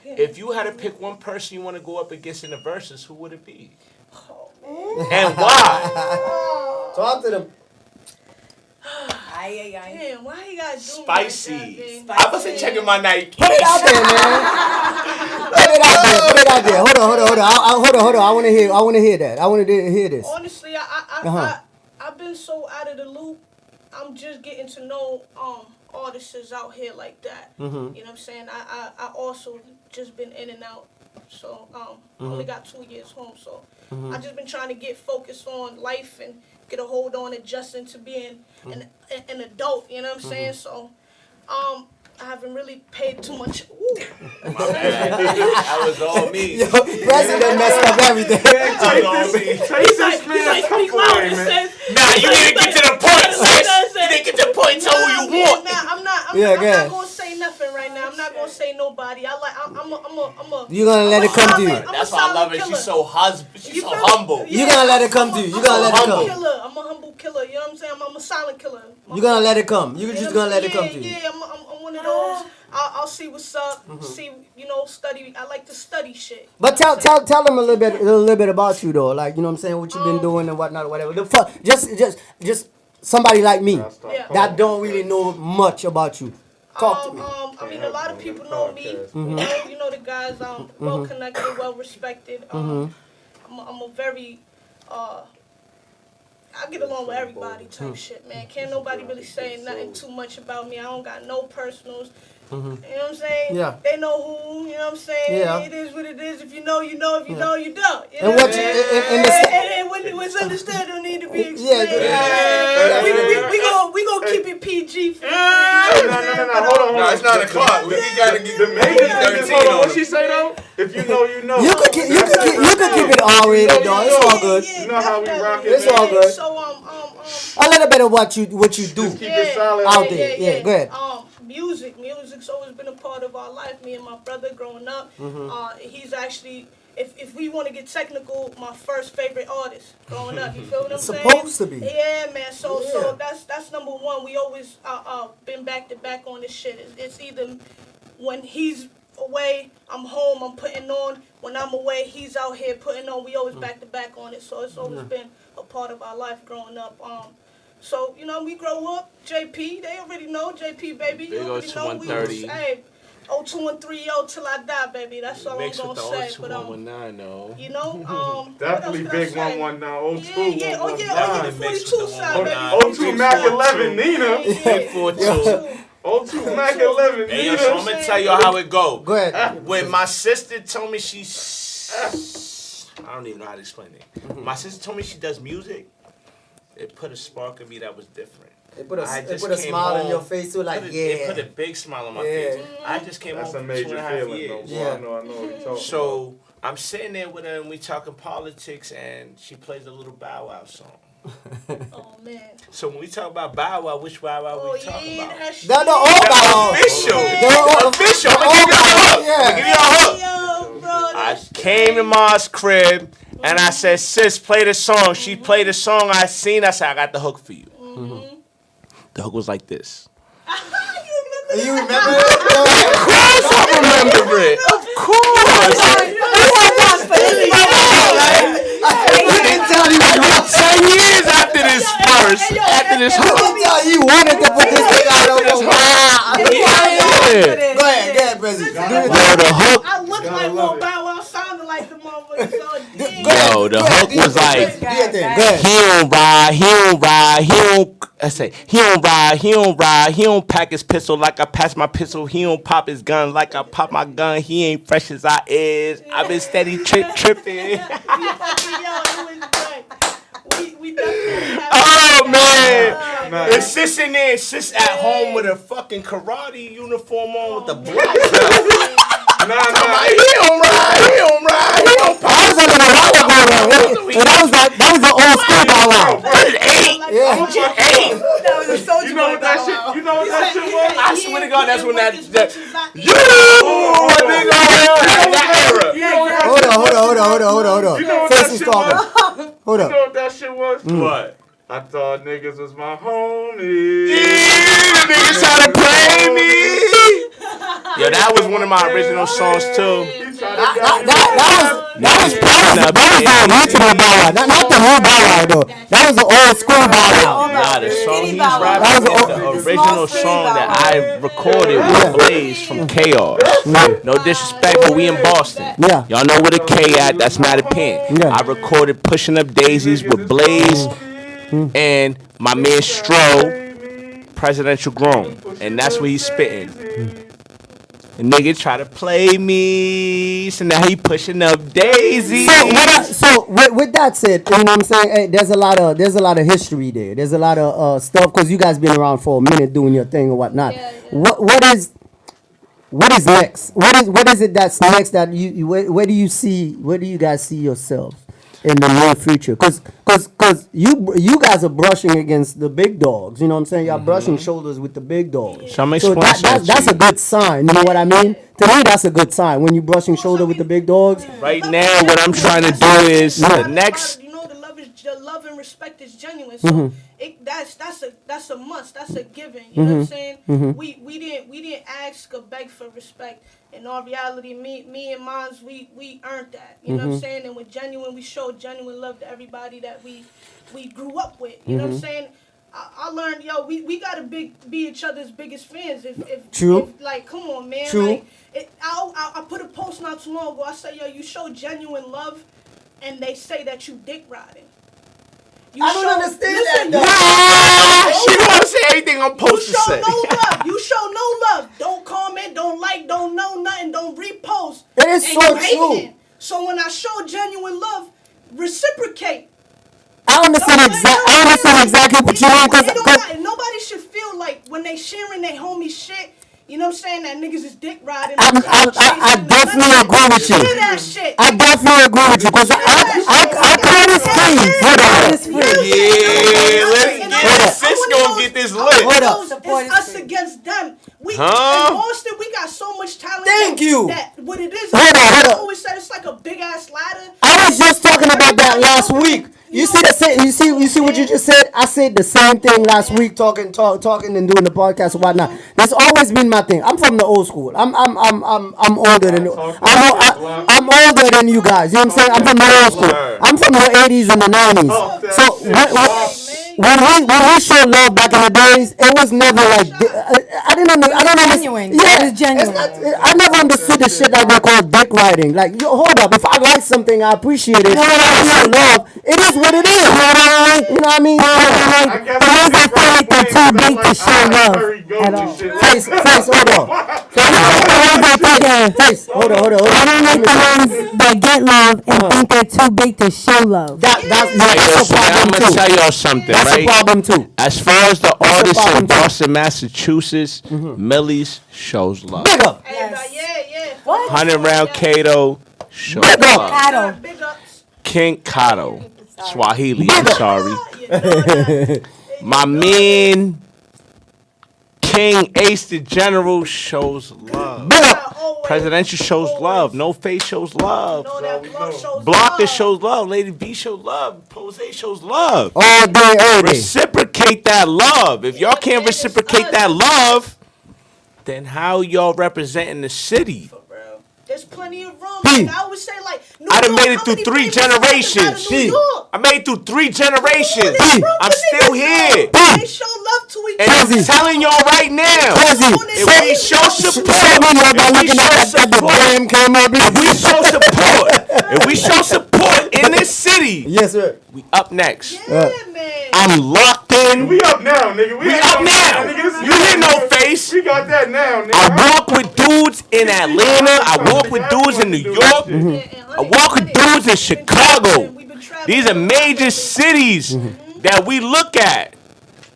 If you had to pick one person you want to go up against in the verses, who would it be? And why? Talk to them. Aye. Damn, why you gotta do Spicy. me like I wasn't checking my Nike. Put it out there, man. Put it out there. Hold on. I want to hear that. I want to hear this. Honestly, I've been so out of the loop. I'm just getting to know artists out here like that. You know what I'm saying? I also just been in and out. So I only got 2 years home. So I just been trying to get focused on life and get a hold on adjusting to being an adult. You know what I'm saying? So I haven't really paid too much. Ooh. My bad. That was all me. Yo, President messed up everything. That was all me. Take this man Speak come loud away, and man. says, Nah, you didn't get to the point, sis. You didn't get to the point. Tell who you want. I'm Yeah, go not ahead. gonna say nothing right now. I'm not gonna say nobody. I'm a. You gonna let it come to you. That's why I love her. She's so She's You so feel me? humble. You gonna let it come to you. You gonna let it humble. come. Killer. I'm a humble killer. You know what I'm saying? I'm a silent killer. You gonna let it come. You You know just what gonna I'm let it saying? come to you. Yeah, I'm one of those. I'll see what's up. See, study. I like to study shit. But tell them a little bit about you though. Like, you know what I'm saying, what you've been doing and whatnot, whatever. Just somebody like me Yeah. that don't really know much about you. Talk to me. I mean, a lot of people know me. You know the guys. Well connected, well respected. I'm a very I get along with everybody type shit, man. Can't nobody really say nothing too much about me. I don't got no personals. You know what I'm saying? Yeah. They know who, you know what I'm saying? Yeah. It is what it is. If you know, you know. If you don't, you don't. You know And what what I'm you saying? And when it's understood, don't need to be explained. We gonna keep it PG for No, hold on. No, it's 9 o'clock. We gotta get The main thing is, 13 hold on, on what it. she say though? If you know, you know. You could keep it all rated, dog. It's all good. You know how we rock it, It's all good. So A little bit of what you do Just keep it solid. out there. Yeah, go ahead. Music's always been a part of our life. Me and my brother growing up. He's actually, if we want to get technical, my first favorite artist growing up. You feel what I'm It's saying? supposed to be. Yeah, man. So Yeah. that's number one. We always been back to back on this shit. It's either when he's away, I'm home, I'm putting on. When I'm away, he's out here putting on. We always back to back on it. So it's always been a part of our life growing up. So, we grow up, JP, they already know, JP, baby. Big You already know. 0213. Hey, 02130 till I die, baby. That's all I'm Mixed going with to the say. But, 02119, though. Definitely big 119. Yeah, 02 the Mixed 42 with the side, baby. 02 Mac 11 Nina. Big 42. 02 Mac 11 Hey, yo, so I'm Nina. gonna tell y'all how it go. Go ahead. When my sister told me I don't even know how to explain it. My sister told me she does music. It put a spark in me that was different. It put a I just put a came smile on home. your face too, like It put a big smile on my face. I just came That's a home for major 2.5 feeling, years. though. Yeah. I know what you're talking about. So I'm sitting there with her and we talking politics, and she plays a little Bow Wow song. Oh man. So when we talk about Bow Wow, which Bow Wow we talking about? That's The old Bow Wow. Official. The Official. I'm gonna give you a hook. Yeah. I'm gonna give you a hook. Yo, bro. I came to Ma's crib and I said, sis, play the song. She played the song. I seen. I said, I got the hook for you. The hook was like this. You remember it? Of course I remember it. Of course. 10 years after this verse, after this hook. You wanted to put this thing out over. Yeah. Go ahead, President. Yo, the hook. I look like Lil Bow Wow, sounded like the motherfucker. So damn. Yo, the hook was like, Do your thing. Go ahead. he don't ride, he don't ride, he don't. I say he don't ride, he don't ride, he don't pack his pistol like I pass my pistol. He don't pop his gun like I pop my gun. He ain't fresh as I is. I've been steady tripping. We definitely have Oh man, Nah. and sis in there, sis at home with a fucking karate uniform on with the black belt. He don't ride, he don't ride, he don't pop. That was the old school Bow Wow. I'm just eight. That was a soldier. You know what that shit? You know what that shit was? I swear to God, that's when that you Hold on. You know what Sis that is shit talking. was? Hold You up. know what that shit was? What? I thought niggas was my homies. Yeah, the niggas try to play me. Yo, that was one of my original songs too. That was the original Bow Wow. Not the new Bow Wow though. That was the old school Bow Wow. Nah, the song he's That rapping was is the original song that I recorded with Blaze from Chaos. No disrespect, but we in Boston. Yeah. Y'all know where the K at, that's Mattapan. Yeah. I recorded Pushing Up Daisies with Blaze and my man Stro, Presidential Grown. And that's what he's spitting. The nigga try to play me, so now he pushing up Daisy. So with that said, you know what I'm saying? Hey, there's a lot of history there. There's a lot of stuff because you guys been around for a minute doing your thing and whatnot. Yeah. What is next? What is it that's next that you where do you guys see yourselves in the near future? Cause you guys are brushing against the big dogs. You know what I'm saying? You're brushing shoulders with the big dogs. So I'm So explaining that's a good sign. You know what I mean? To me, that's a good sign when you're brushing shoulder with the big dogs. Right now, what I'm trying to do is the next. You know, the love and respect is genuine. So that's a must. That's a given. You know what I'm saying? We didn't ask or beg for respect. In all reality, me and Mons, we earned that. You know what I'm saying? And with genuine, we showed genuine love to everybody that we grew up with. You know what I'm saying? I learned, we gotta be each other's biggest fans. True. If, like, come on, man. True. Like, I put a post not too long ago. I said, you show genuine love, and they say that you dick riding. I don't understand listen, that, She gonna say everything I'm supposed to say. You show no love. Don't comment, don't like, don't know nothing, don't repost. It is and so you hating true. it. So when I show genuine love, reciprocate. I understand exactly what you mean. Cause Nobody should feel like when they sharing their homie shit. You know what I'm saying? That niggas is dick riding. I definitely agree with you. Hear that shit. I definitely agree with you because I kind of see. Hold on. Yeah, let's get Sis gonna get this lit. Hold up. It's us against them. We in Huh? Boston, we got so much talent. Thank you. That what it is. Hold I up. always said it's like a big ass ladder. I was just talking about that last week. You see what you just said? I said the same thing last week, talking and doing the podcast and whatnot. That's always been my thing. I'm from the old school. I'm older than you. I'm older than you guys. You know what I'm saying? I'm from the old school. I'm from the 80s and the 90s. So when we showed love back in the days, it was never like I don't understand. Genuine. Yeah, It was genuine. I never understood the shit that they call dick riding. Like, hold up, if I like something, I appreciate it. I show love. It is what it is. You know what I mean? I guess too big to show love. Face, hold on. love. Face. Hold on. I don't like the ones that get love and think they're too big to show love. That's a I'm problem gonna too. tell y'all something, That's right? a problem too. As far as the That's a artists problem in too. Boston, Massachusetts, Millie's shows love. Big up. Yeah. What? 100 Round Kato shows Big up. love. Cattle. Big ups. King Kato. Swahili, I'm sorry. You know that. My man, King Ace the General shows love. Big up. Always. Presidential shows love. No Face shows love. Know that club shows Blocker love. shows love. Lady B shows love. Pose shows love. All day, every day. Reciprocate that love. If y'all can't Yeah, it's reciprocate us. that love, then how y'all representing the city? There's plenty of room. P. Like, I always say, like, New I done York, made it how through many 3 famous rappers out of generations. New P. York? I made it through 3 generations. Bro, I'm the still niggas here. know. They show love to each And other. I'm telling y'all right now, Prezi, if we show support, show me like if we looking show at the support, damn camera. if we show support, if we show support in this city, Yes, sir. we up next. Yeah, man. I'm locked in. We up now, nigga. We ain't up on now. that, nigga. This is You hear no nigga. Face. We got that now, nigga. I walk with dudes in Atlanta. I walk with dudes in New York. I walk with dudes in Chicago. These are major cities that we look at.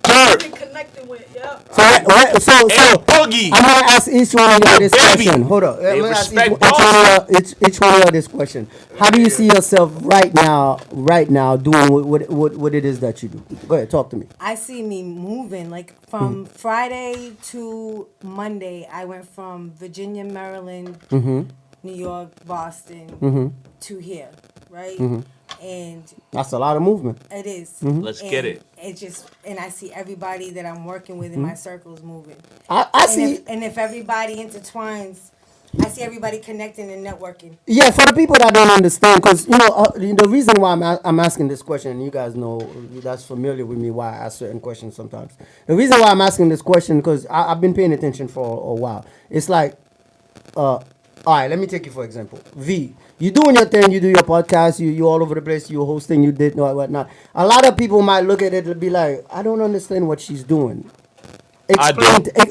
Kirk Connected with, yeah. So, and Boogie. I'm gonna ask each one of you this Baby. question. Hold up. They I'm gonna ask respect each one of you this question. How do you see yourself right now doing what it is that you do? Go ahead, talk to me. I see me moving. Like from Friday to Monday, I went from Virginia, Maryland, New York, Boston to here, right? And That's a lot of movement. it is. Let's get And it. It just, and I see everybody that I'm working with in my circles moving. I And see. and if everybody intertwines, I see everybody connecting and networking. Yeah, for the people that don't understand, because the reason why I'm asking this question, and you guys know that's familiar with me why I ask certain questions sometimes. The reason why I'm asking this question because I've been paying attention for a while. It's like, all right, let me take you for example. V, you doing your thing, you do your podcast, you all over the place, you hosting, you did whatnot. A lot of people might look at it and be like, I don't understand what she's doing. I do.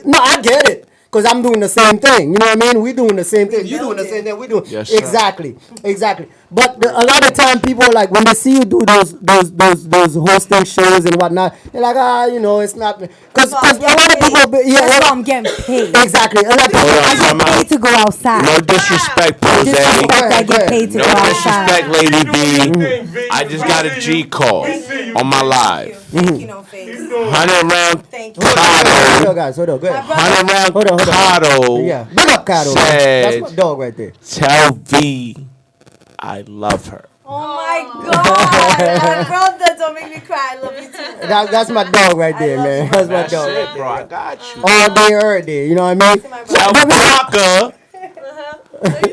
No, I get it. Because I'm doing the same thing. You know what I mean? We're doing the same thing. You're doing the same thing. We're doing Yes, sir. exactly. But a lot of time people like when they see you do those hosting shows and whatnot, they're like, it's not because a lot of people, That's why I'm getting paid. exactly. A lot of people, I get paid to go outside. No disrespect, Pose. Disrespect, I get paid to No go outside. disrespect, Lady B. V. I just got a G call We see you. on my live. Thank you, no face. 100 round Thank you. hold on, guys, hold on, go ahead. 100 round Hold on. Kato. Yeah, big up, Kato. Said- That's my dog right there. Tell V I love her. Oh my God, my brother, don't make me cry. I love you too. That's my dog right there, love man. you. That's my That's dog it, right bro. I there. got you. All day, every day. You know what I mean? My Tell brother. Blocker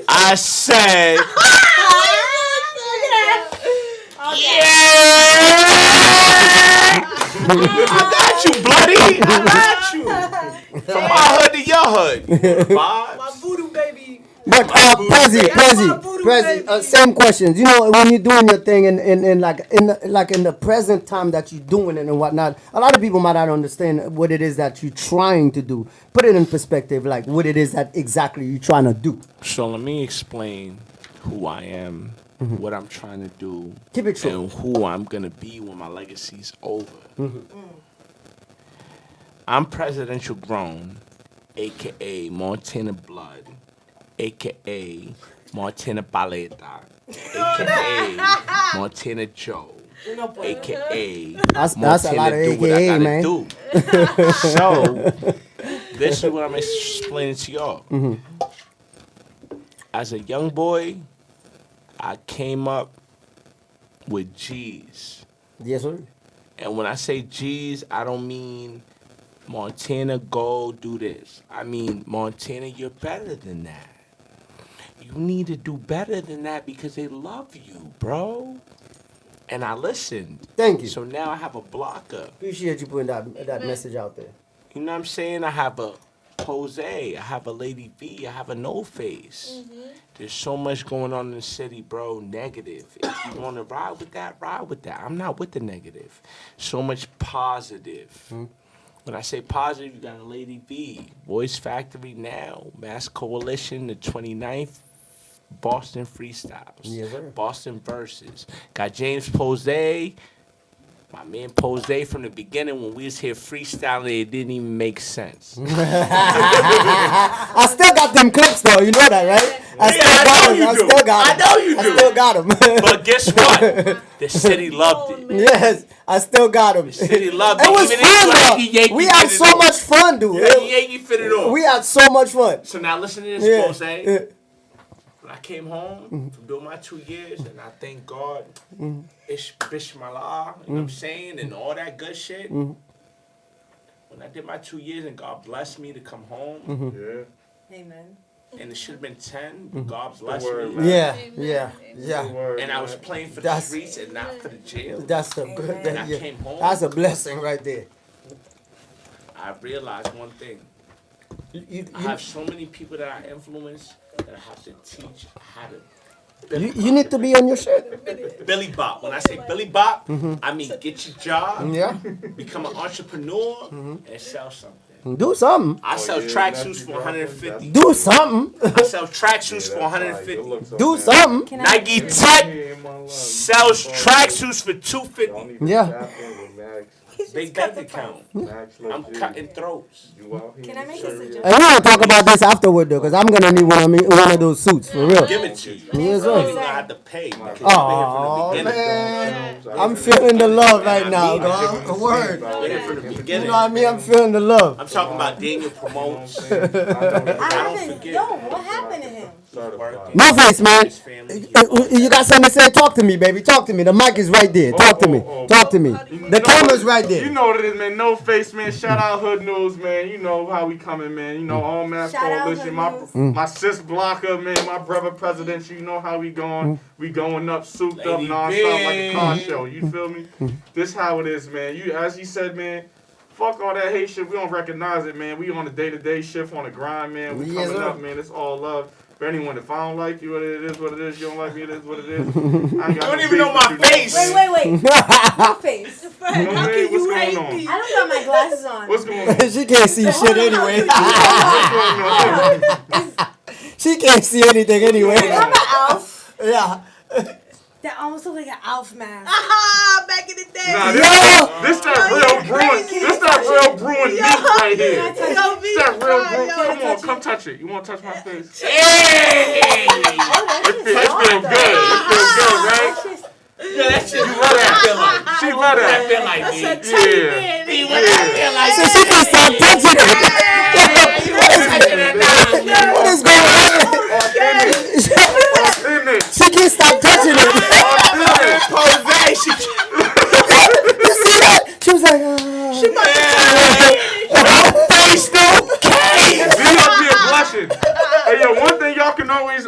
I said, I got you, bloody. I got you. From my hood to your hood. Vibes. My voodoo baby. But my voodoo Prezi, baby. same questions. You know, when you're doing your thing and in the present time that you're doing it and whatnot, a lot of people might not understand what it is that you're trying to do. Put it in perspective, like what it is that exactly you're trying to do. So let me explain who I am, what I'm trying to do, Keep it true. and who I'm gonna be when my legacy's over. I'm presidential grown, aka Montana Blood, aka Montana Paleta, aka Montana Joe, aka That's a lot of do what I AKA, gotta man. do. So this is what I'm explaining to y'all. As a young boy, I came up with G's. Yes, sir. And when I say G's, I don't mean Montana, go do this. I mean, Montana, you're better than that. You need to do better than that because they love you, bro. And I listened. Thank you. So now I have a blocker. Appreciate you putting that message out there. You know what I'm saying? I have a Jose, I have a Lady V, I have a No Face. There's so much going on in the city, bro. Negative. If you want to ride with that, ride with that. I'm not with the negative. So much positive. When I say positive, you got a Lady V, Voice Factory now, Mass Coalition, the 29th, Boston Freestyles, Yes, sir. Boston Verses. Got James Posey, my man Posey from the beginning when we was here freestyling, it didn't even make sense. I still got them clips though. You know that, right? I Yeah, still I got know them. you I do. still got I them. know you I do. still got them. But guess what? The city loved it. Yes, I still got them. The city loved It it. was Even fun if though. Yankee We had fit it so off. much fun, dude. Yeah, Yankee fit it off. We had so much fun. So now listen to this, Yeah. Posey. Yeah. When I came home from doing my 2 years, and I thank God, Ish Bishmallah, you know what I'm saying, and all that good shit. When I did my 2 years and God blessed me to come home, Yeah. Amen. and it should have been 10, God blessed word, me. man. Yeah, Amen. yeah, Good yeah. word, And I was man. playing for the That's- streets and not for the jail. That's the good. Amen. And I yeah. came home. That's a blessing right there. I realized one thing. You, I have so many people that I influence that I have to teach how to. you need to be on your shirt. Billy Bop. When I say Billy Bop, I mean get your job, Yeah. become an entrepreneur, and sell something. Do something. I sell yeah, tracksuits that's for the 150. Do something. I sell tracksuits for 150. Do something. Can I? Nike Tech sells tracksuits for 250. Yeah. Big bank account. I'm cutting throats. Can I make a suggestion? And we're gonna talk about this afterward though, cause I'm gonna need one of those suits for real. Give it to you. Yes, You don't sir. even have to pay because you've Oh been here from the beginning. man, I'm feeling the love right now, I mean, dog. A word. Been here from the You beginning. know what I mean? I'm feeling the love. I'm talking about Daniel promotes. I don't haven't. forget. Yo, what happened to him? Working. No face, man. His family. You got something to say? Talk to me, baby. Talk to me. The mic is right there. Talk to me. Talk to me. The camera's right You there. know what it is, man. No face, man. Shout out Hood News, man. You know how we coming, man. You know, all Mass Shout out Coalition, Hood News. my sis blocker, man. My brother presidential. You know how we going. We going up, souped up, Lady non-stop like a car V. show. You feel me? This how it is, man. You, as you said, man. Fuck all that hate shit. We don't recognize it, man. We on the day-to-day shift, on the grind, man. We Yes, coming sir. up, man. It's all love. For anyone, if I don't like you, it is what it is. You don't like me, it is what it is. I ain't got You don't no even know beef my with you, face. Wait. Your face. How can what's going on? I don't got my glasses on. What's going on? She can't see shit anyway. She can't see anything anyway. I'm an Alf. Yeah. That almost look like an Alf mask. Ah, back in the day. Nah, Yo! this that real brewing. This that real brewing meat right here. Can I touch Yo, it? This that real Yo, brewing. yo, Come on, touch come it? touch it. You want to touch my face? Hey! It feel good. It feel good, right? Yeah, that shit. You what that feel like? She love That that. feel like, That's a B. teddy Yeah. bear. B, what that feel like? So she can start touching it. What is going on? Finish. She can't stop touching it. Jose, she You see that? She was like, face still came. Be up here blushing. Hey, yo, one thing y'all can always,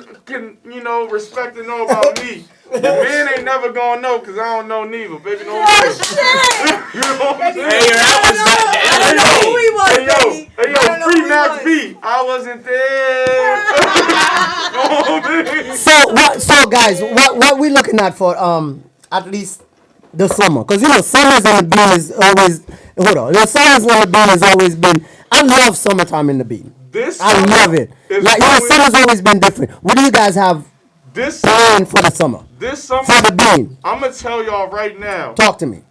respect and know about me. The man ain't never gonna know, because I don't know neither. Baby, no way. You know what I'm saying? Hey, that was I don't know who he was, Hey yo, baby. hey I don't yo, know free who he Max was. B. I wasn't there. Oh, man. so guys, what we looking at for at least the summer? Because you know summers on the bean is always the summers on the bean has always been. I love summertime in the bean. This I summer love it. is Like going- summer's always been different. What do you guys have This planned for the summer? this summer, For the bean, I'm gonna tell y'all right now, talk to me.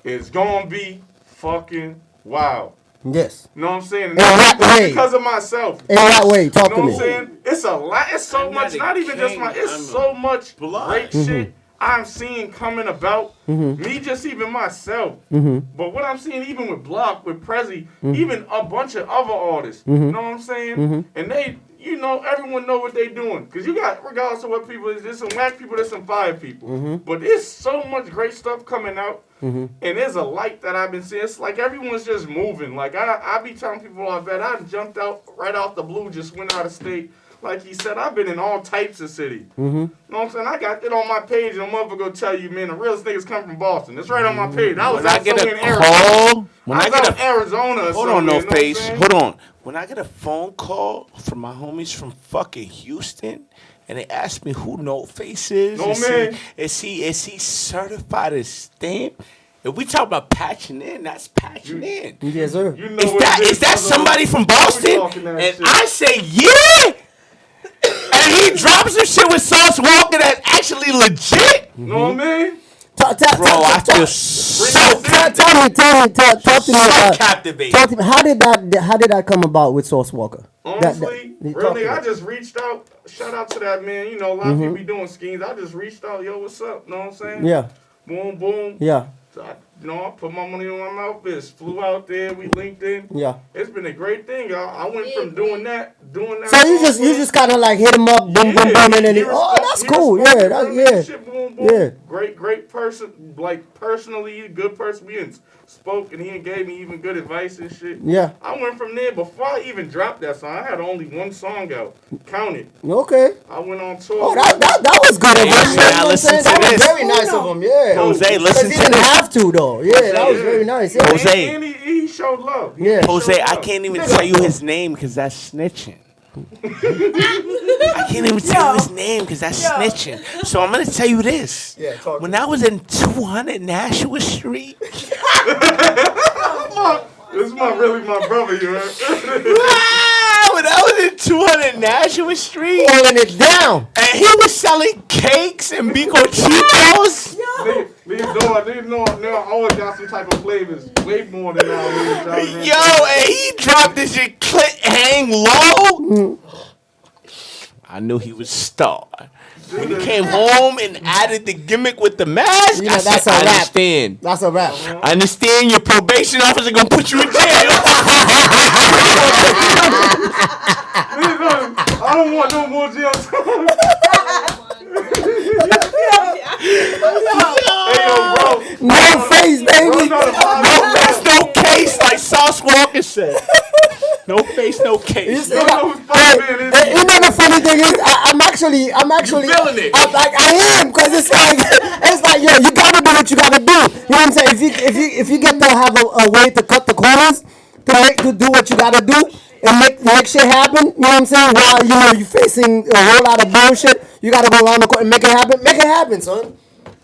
it's gonna be fucking wild. Yes. You know what I'm saying? In what Not way? because of myself. In what way? Talk You know to what me. I'm saying? It's a lot. It's so I'm much. not a Not even just king, my. It's I'm a so much blood. great shit I'm seeing coming about. Me, just even myself. But what I'm seeing, even with Block, with Prezi, even a bunch of other artists. You know what I'm saying? And they, everyone know what they doing. Because you got, regardless of what people is, there's some whack people, there's some fire people. But there's so much great stuff coming out. And there's a light that I've been seeing. It's like everyone's just moving. Like I be telling people I bet I jumped out right off the blue, just went out of state. Like he said, I've been in all types of cities. You know what I'm saying? I got it on my page, and a motherfucker go tell you, man, the realest niggas come from Boston. It's right on my page. I was When I out get somewhere a in Arizona. call, when I I was out get in a Arizona or hold on, somewhere, no you know what I'm face. saying? Hold on. When I get a phone call from my homies from fucking Houston, and they ask me who No Face is, No, man. is he certified as stamp? If we talk about patching in, that's patching in. Yes, sir. You know Is what that it is that brother. somebody from We Boston? talking that And shit. I say yeah, and he drops some shit with Sauce Walker that's actually legit. Know what I mean? Bro, I feel so Talk to me about. captivated. Talk to me. How did that come about with Sauce Walker? Honestly, Talk real to nigga, me. I just reached out. Shout out to that man. You know, a lot of people be doing schemes. I just reached out. Yo, what's up? Know what I'm saying? Yeah, Boom, boom. yeah, So I put my money on my mouth. Bitch, flew out there. We linked in. yeah. It's been a great thing, y'all. I went from doing that. So you just kind of like hit him up, boom, boom, boom, and then that's cool. Yeah, that's Shit, boom, boom. Yeah. Great person. Like personally, good person. We didn't spoke and he gave me even good advice and shit. Yeah. I went from there. Before I even dropped that song, I had only one song out. Count It. Okay. I went on tour. Oh, that was good of him. Hey, You know man, what I'm listen saying? to That was this. very nice of him. Yeah. Jose, Because listen he to didn't this. have to though. Yeah, that was very nice. Yeah. Jose. And he showed love. Yeah. Jose, I can't even tell you his name because that's snitching. I can't even tell you his name because that's snitching. So I'm gonna tell you this. Yeah, talk when to I was in 200 Nashua Street, This is really my brother, you heard? when I was in 200 Nashua Street, Pulling it down. and he was selling cakes and Bico Chicos. These know I always got some type of flavors. Way more than now. Yo, and he dropped this shit, click, hang low. I knew he was star. When he came home and added the gimmick with the mask, You know, I that's said, a I rap. understand. That's a wrap. I understand your probation officer gonna put you in jail. I don't want no more jail time. Hey, yo, bro. No face, baby. No face, no case, like Sauce Walker said. No face, no case. You know the funny thing is, I'm actually feeling it. I am, because it's like yo, you gotta do what you gotta do. You know what I'm saying? If you get to have a way to cut the corners, to do what you gotta do and make shit happen. You know what I'm saying? While you facing a whole lot of bullshit, you gotta go around the corner and make it happen. Make it happen, son.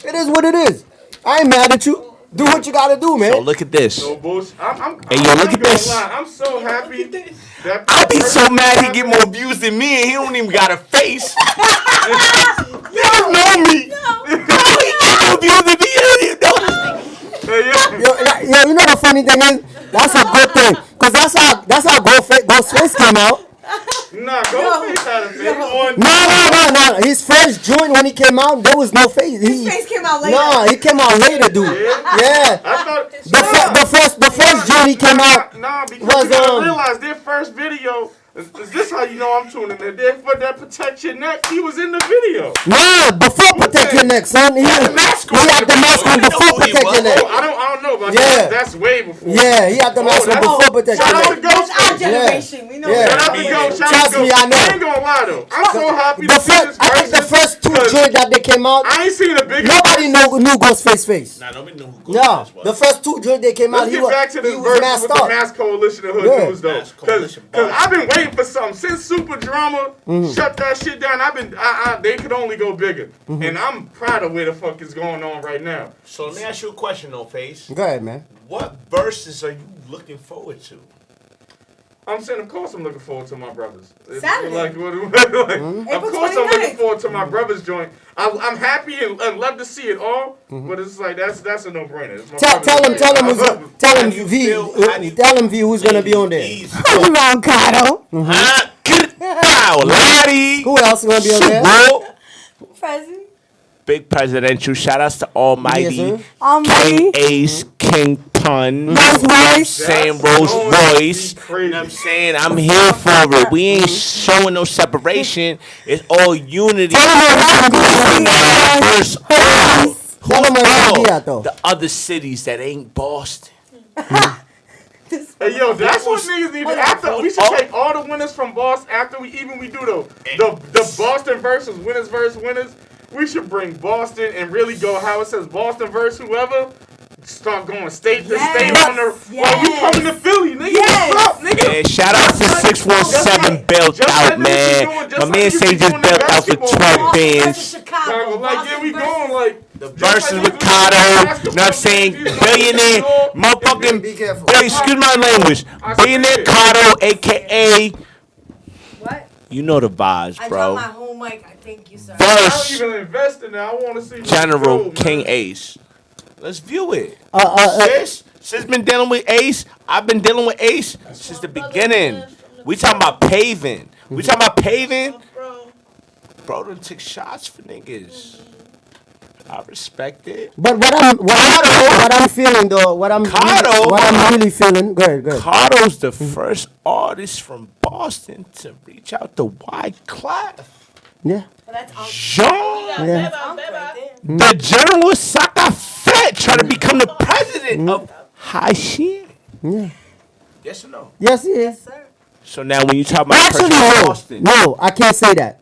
It is what it is. I ain't mad at you. Do what you gotta do, man. So look at this. No bullshit. Hey, yo, look at this. I'm so happy. That I be so mad he get more views than me and he don't even got a face. You don't know me. No, he get more views than me. You don't even know this thing. Yo, you know the funny thing is, that's a good thing, cause that's how Ghostface came out. Nah, Ghostface had a face. No. His first joint when he came out, there was no face. His face came out later. No, he came out later, dude. Yeah. I thought The first joint he came out. Nah, because was, you gotta realize their first video. Is this how you know I'm tuning in? They put that protect your neck. He was in the video. Nah, before Protect Your Neck, son. He had the mask on before Protect Your Neck. Oh, I don't know, but Yeah. that's way before. Yeah, he had the mask on before Protect Your Shout out to Neck. That's our Ghostface. generation. We know Yeah. Shout out to Ghost. Shout out Trust to me, Ghost. I know. I ain't gonna lie though. I'm so happy to see this I think the person. first two joints that they came out, I ain't seen a bigger. nobody knew Ghostface face. Nah, nobody knew who No, Ghostface was. the first two joints they came out, Let's he get back to was this verse masked with the up. Mass Coalition of Hood Yeah. News though, Mass Coalition, because boss. I've been waiting for something since Super Drama shut that shit down. They could only go bigger, and I'm proud of where the fuck is going on right now. So let me ask you a question, though, Face. Go ahead, man. What verses are you looking forward to? I'm saying, of course, I'm looking forward to my brothers. Saturday. Of April course, I'm looking 29th. forward to my brothers' joint. I'm happy and love to see it all, but it's like that's a no brainer. Tell him V who's gonna be on there. Hold on, Kato. Lottie. Who else is gonna be on there? Whoa. President. Big presidential. Shout outs to Almighty. Yes, sir. King Ace, King Pun. Rolls Royce. Saying Rolls Royce. You know what I'm saying? I'm here for it. We ain't showing no separation. It's all unity. First, Tell him where he's gonna be at though. the other cities that ain't Boston. Hey yo, that's what niggas need. After we should take all the winners from Boston. After we do the Boston versus winners. We should bring Boston and really go how it says Boston versus whoever. Start going state to state on the. Well, we coming to Philly, nigga. What's up, nigga? Yeah, shout out to 617 built Just out, like man. niggas be doing- just My like man niggas say be just doing the built out for basketball 12 games. bands. Chicago. Like, yeah, we going like. The verses with Kato, you know what I'm saying? Billionaire, motherfucking, Be careful. excuse my language. Billionaire Kato, a.k.a. What? You know the vibes, I bro. dropped my whole mic. I thank you, sir. I don't Verse, even invest in it. I want to see what General you do, King man. Ace. Let's view it. Sis been dealing with Ace. I've been dealing with Ace since the beginning. We talking about paving. We talking about paving. Bro. Bro done took shots for niggas. I respect it. But what I'm feeling though, what I'm really feeling. Good. Cato's the first artist from Boston to reach out to Wyclef. Yeah. Well, that's Uncle. Jean. Yeah. Uncle right there. The General Saka Fett trying to become the president of Haitian. Yeah. Yes or no? Yes, he is. Yes, sir. So now when you talk about Actually, Boston, no, I can't say that.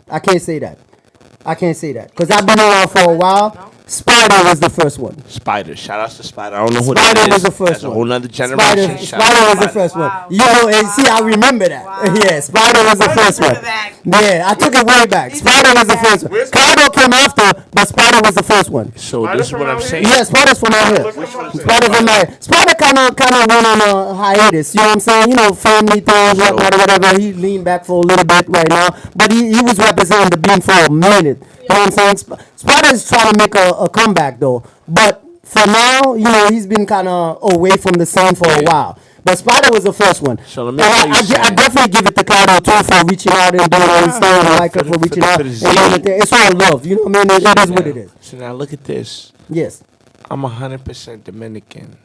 Because I've been around for a while. Spider was the first one. Spider. Shout out to Spider. I don't know who Spider that is. was the first That's one. a whole nother generation. Shout out Spider to was the Spider. first one. Wow. You know, and see, I remember that. Wow. Yeah, Spider was the first one. remember that. Yeah, I took it way back. Spider was the first one. Where's Kato came after, but Spider was the first one. So Spider this is from what I'm out saying. here? Yeah, Spider's from out here. Which one? Spider from out here. Spider kind of went on a hiatus. You know what I'm saying? You know, family things, whatever. He leaned back for a little bit right now, but he was representing the beam for a minute. You know what I'm saying? Spider's trying to make a comeback though, but for now, you know, he's been kind of away from the scene for a while. But Spider was the first one. So let me And tell you I something. definitely give it to Kato too for reaching out and doing all his thing, and Michael for reaching out. for the And Z. everything. It's all love. You know what I mean? It is what it is. So now look at this. Yes. I'm 100% Dominican.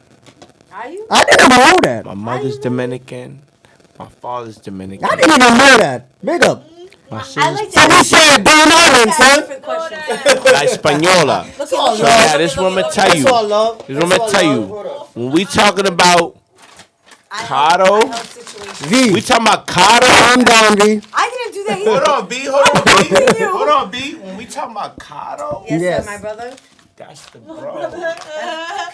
Are you? I didn't even know that. My mother's Dominican. My father's Dominican. I didn't even know that. Big up. My I sister's like So we share Don Island, son. different questions. La Española. Look all at So love. now this is what I'm gonna tell you. That's all love. This is what I'm gonna tell you. When we talking about Kato, V. we talking about Kato. I'm down, V. I didn't do that. Hold on, B. Hold on, B. you. Hold on, B. When we talking about Kato, Yes, Yes. sir, my brother. that's the bro.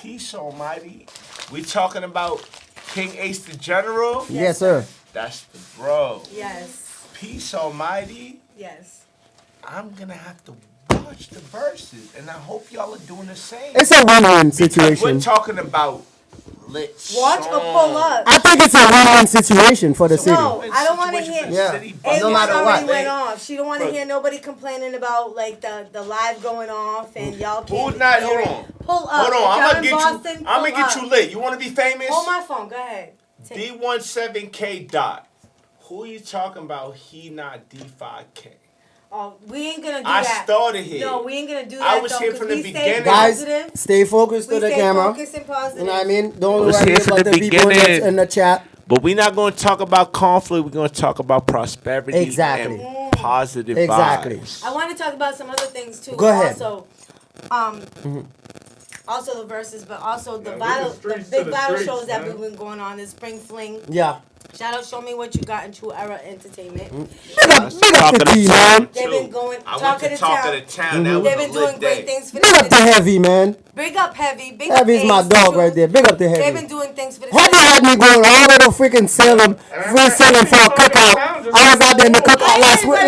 Peace Almighty. We talking about King Ace the General. Yes, sir. That's the bro. Yes. Peace Almighty. Yes. I'm gonna have to watch the verses, and I hope y'all are doing the same. It's a win-win Because we're situation. talking about lit Watch or pull up. I think it's a win-win situation for the city. No, I don't wanna hear- Yeah. And No matter already what. went off. She don't want to Bro. hear nobody complaining about like the live going off and y'all can't. Who's not? hear Hold it. on. Pull up. Hold If on. y'all I'm gonna in get Boston, you. I'm gonna pull get up. you lit. You want to be famous? Hold my phone. Go ahead. Take- D17K dot. Who you talking about? He not D5K. Oh, we ain't gonna do I that. started here. No, we ain't gonna do that. I was though, here 'cause from the we stay beginning. Guys, positive. stay focused We to the stay camera. focused and positive. You know what I mean? Don't Let's worry hear from about the the people beginning. in the chat. But we're not going to talk about conflict. We're going to talk about prosperity Exactly. and positive Exactly. vibes. I want to talk about some other things too. Go ahead. Also, also the verses, but also the Yeah, battle, with the streets the to big the battle streets, shows that man. we've been going on. The Spring Fling. Yeah. Shout out, show me what you got in True Era Entertainment. Big up Talk the of the team, town, man. They've too. been going I went talk to of the Talk town. of the Town. That was They've a been lit doing great day. things for Big up the the Heavy, man. Big up Heavy. Big up Heavy's my Ace, dog True. right there. Big up the They've Heavy. been doing things for the Heavy had me going all over the freaking Salem, free Salem for a cookout. I was out there in the cookout last week.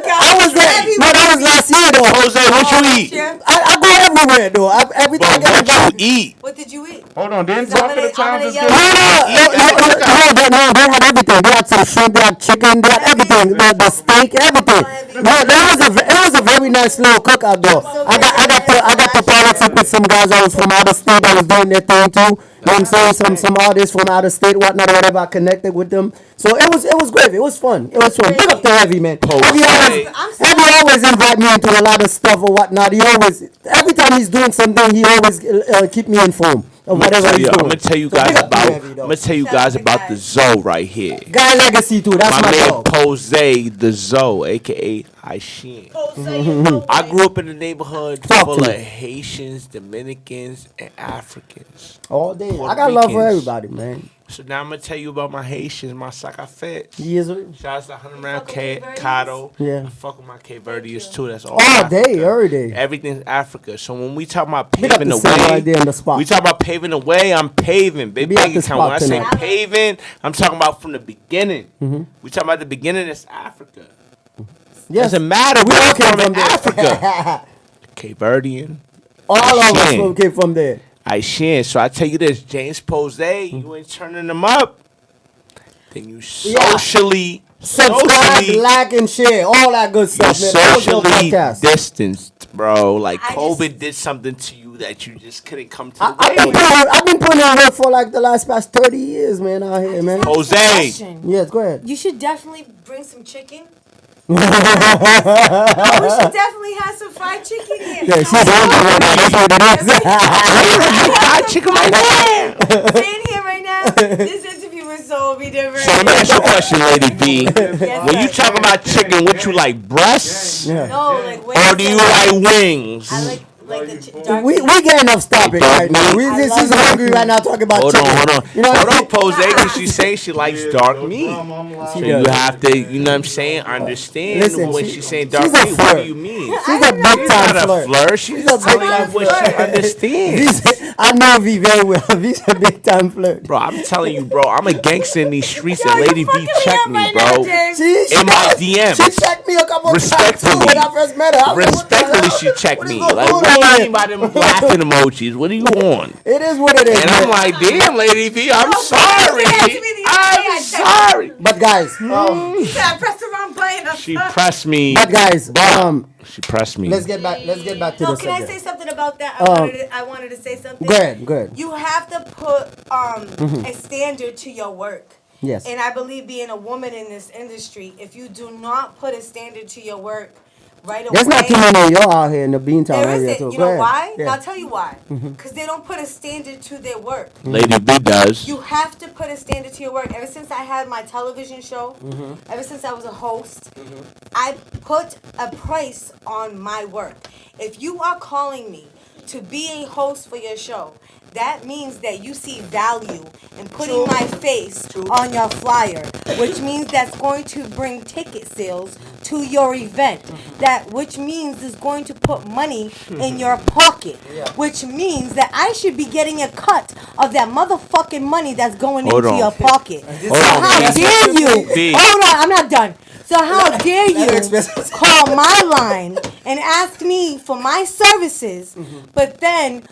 I was there. No, that was last year though. Jose, what you eat? I go everywhere though. Every time I But get what you eat? What did you eat? Hold on, didn't I'm Talk of gonna- the Town I'm gonna just yell- get No, they had everything. They had some shrimp, they had chicken, they had everything. The steak, everything. No, it was a very nice little cookout though. I got to politic with some guys that was from out of state that was doing their thing too. You know what I'm saying? Some artists from out of state, whatnot, whatever. I connected with them. So it was great. It was fun. It was fun. Big up to Heavy, man. Heavy always invite me into a lot of stuff or whatnot. He always, every time he's doing something, he always keep me informed of whatever he's doing. I'm gonna tell you So guys big up to about. Heavy, I'm though. gonna tell you Shout out guys to about guys. the Zoe right here. Guy Legacy too. That's My my man dog. Jose the Zoe, aka Haitian. I grew up in a neighborhood Talk full to of me. Haitians, Dominicans, and Africans. All day. Puerto I got love for Ricans. everybody, man. So now I'm gonna tell you about my Haitians, my Sakafet. He is Shout out to 100 round Fuck with Cape Verdeans? Kato. Yeah. I fuck with my Cape Verdeans too. That's all. all day, Africa. every day. Everything's Africa. So when we talk about Big up paving the the city way, right there in the spot. we talk about paving the way. I'm paving. Big Be at bank the account. When I spot say tonight. paving, I'm talking about from the beginning. Mm-hmm. We talking about the beginning. It's Africa. Yes. Doesn't matter. We Where all I'm came from from in there. Africa. Cape Verdean. All of us came from there. I shan't. So I tell you this, James Pose, you ain't turning them up. Then you socially subscribe, like, and share, all that good stuff. You're socially distanced, bro. Like COVID did something to you that you just couldn't come to. I've been putting in work for like the past 30 years, man, out here, man. Jose. Yes, go ahead. You should definitely bring some chicken. We should definitely have some fried chicken here. Yeah, she's hungry. Fried chicken right now. Staying here right now. This interview was so be different. So let me ask you a question, Lady B. When you talk about chicken, what you like, breasts? Yeah. No, like wings. Or do you like wings? I like dark we getting off topic right now. She's hungry right now talking about chicken. Hold on. You know hold on, Pose, because she's saying she likes dark meat. So you have to, you know what I'm saying, understand when she's saying dark meat, what do you mean? She's a big time flirt. She's a big time flirt. She understands. I know V very well. V's a big time flirt. Bro, I'm telling you, bro, I'm a gangster in these streets, and Lady B checked me, bro. In my DM. She checked me a couple of times Respectfully. when I first met her. Respectfully, she checked me. Like, what do you mean by them laughing emojis? What are you on? It is what it is. And I'm like, damn, Lady B, I'm sorry. I'm sorry. But guys, You said I pressed the wrong button. She pressed me. But guys, she pressed me. let's get back to No, the can subject. I say something about that? I wanted to say something. Go ahead. You have to put a standard to your work. Yes. And I believe being a woman in this industry, if you do not put a standard to your work right away. There's not too many of y'all out here in the Beantown There area. isn't. So You go know ahead. why? Yeah. And I'll tell you why. Because they don't put a standard to their work. Lady B does. You have to put a standard to your work. Ever since I had my television show, ever since I was a host, I put a price on my work. If you are calling me to be a host for your show, that means that you see value in putting my face on your flyer, which means that's going to bring ticket sales to your event. Which means is going to put money in your pocket, which means that I should be getting a cut of that motherfucking money that's going into your pocket. So how dare you? Hold on, I'm not done. So how dare you call my line and ask me for my services, but then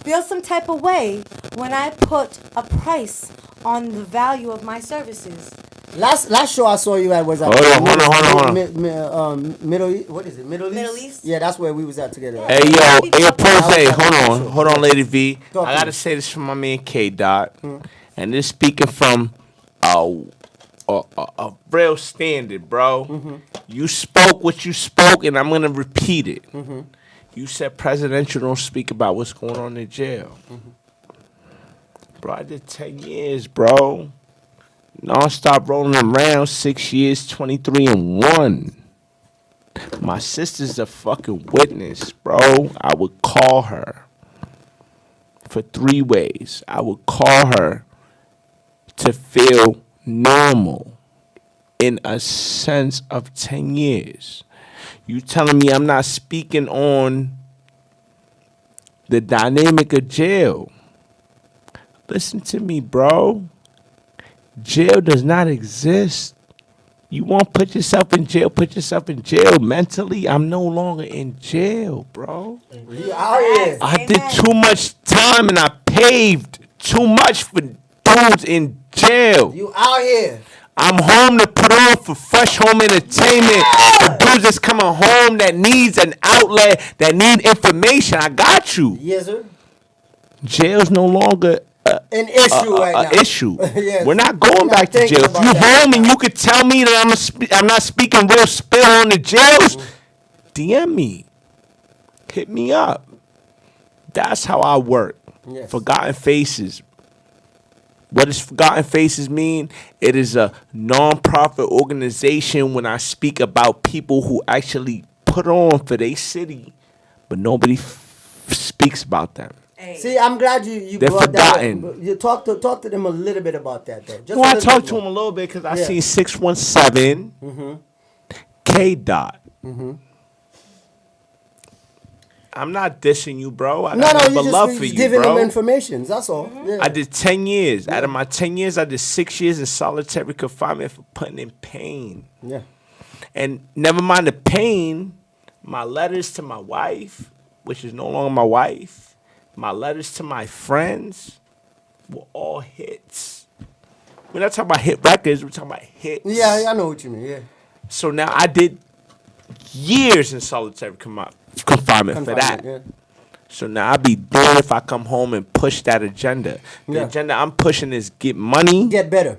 feel some type of way when I put a price on the value of my services? Last show I saw you at was at Hold on. Middle East. What is it? Middle East. Middle East? Yeah, that's where we was at together. Hey yo, Pose, hold on, Lady V. I gotta say this from my man K Dot, and this speaking from a real standard, bro. You spoke what you spoke, and I'm gonna repeat it. You said presidential don't speak about what's going on in jail. Bro, I did 10 years, bro. Non-stop rolling around, 6 years, 23-1. My sister's a fucking witness, bro. I would call her for 3 ways. I would call her to feel normal in a sense of 10 years. You telling me I'm not speaking on the dynamic of jail? Listen to me, bro. Jail does not exist. You want to put yourself in jail, put yourself in jail mentally. I'm no longer in jail, bro. I did too much time and I paved too much for dudes in jail. You out here. I'm home to put on for fresh home entertainment. The dudes that's coming home that needs an outlet, that need information. I got you. Yes, sir. Jail's no longer an issue right now. Issue. Yes. We're not going back to jail. If you home and you could tell me that I'm not speaking real spill on the jails, DM me. Hit me up. That's how I work. Yes. Forgotten Faces. What does Forgotten Faces mean? It is a non-profit organization when I speak about people who actually put on for their city, but nobody speaks about them. See, I'm glad you They're brought forgotten. that up. You talk to them a little bit about that, though. Just Well, I talked to him a little bit because I seen 617 K Dot. I'm not dissing you, bro. I got you love just for you, giving bro. them information. That's all. Yeah. I did 10 years. Out of my 10 years, I did 6 years in solitary confinement for putting in pain. Yeah. And never mind the pain, my letters to my wife, which is no longer my wife, my letters to my friends were all hits. We're not talking about hit records, we're talking about hits. Yeah, I know what you mean. Yeah. So now I did years in solitary confinement for that. Yeah. So now I be damned if I come home and push that agenda. The Yeah. agenda I'm pushing is get money, Get better.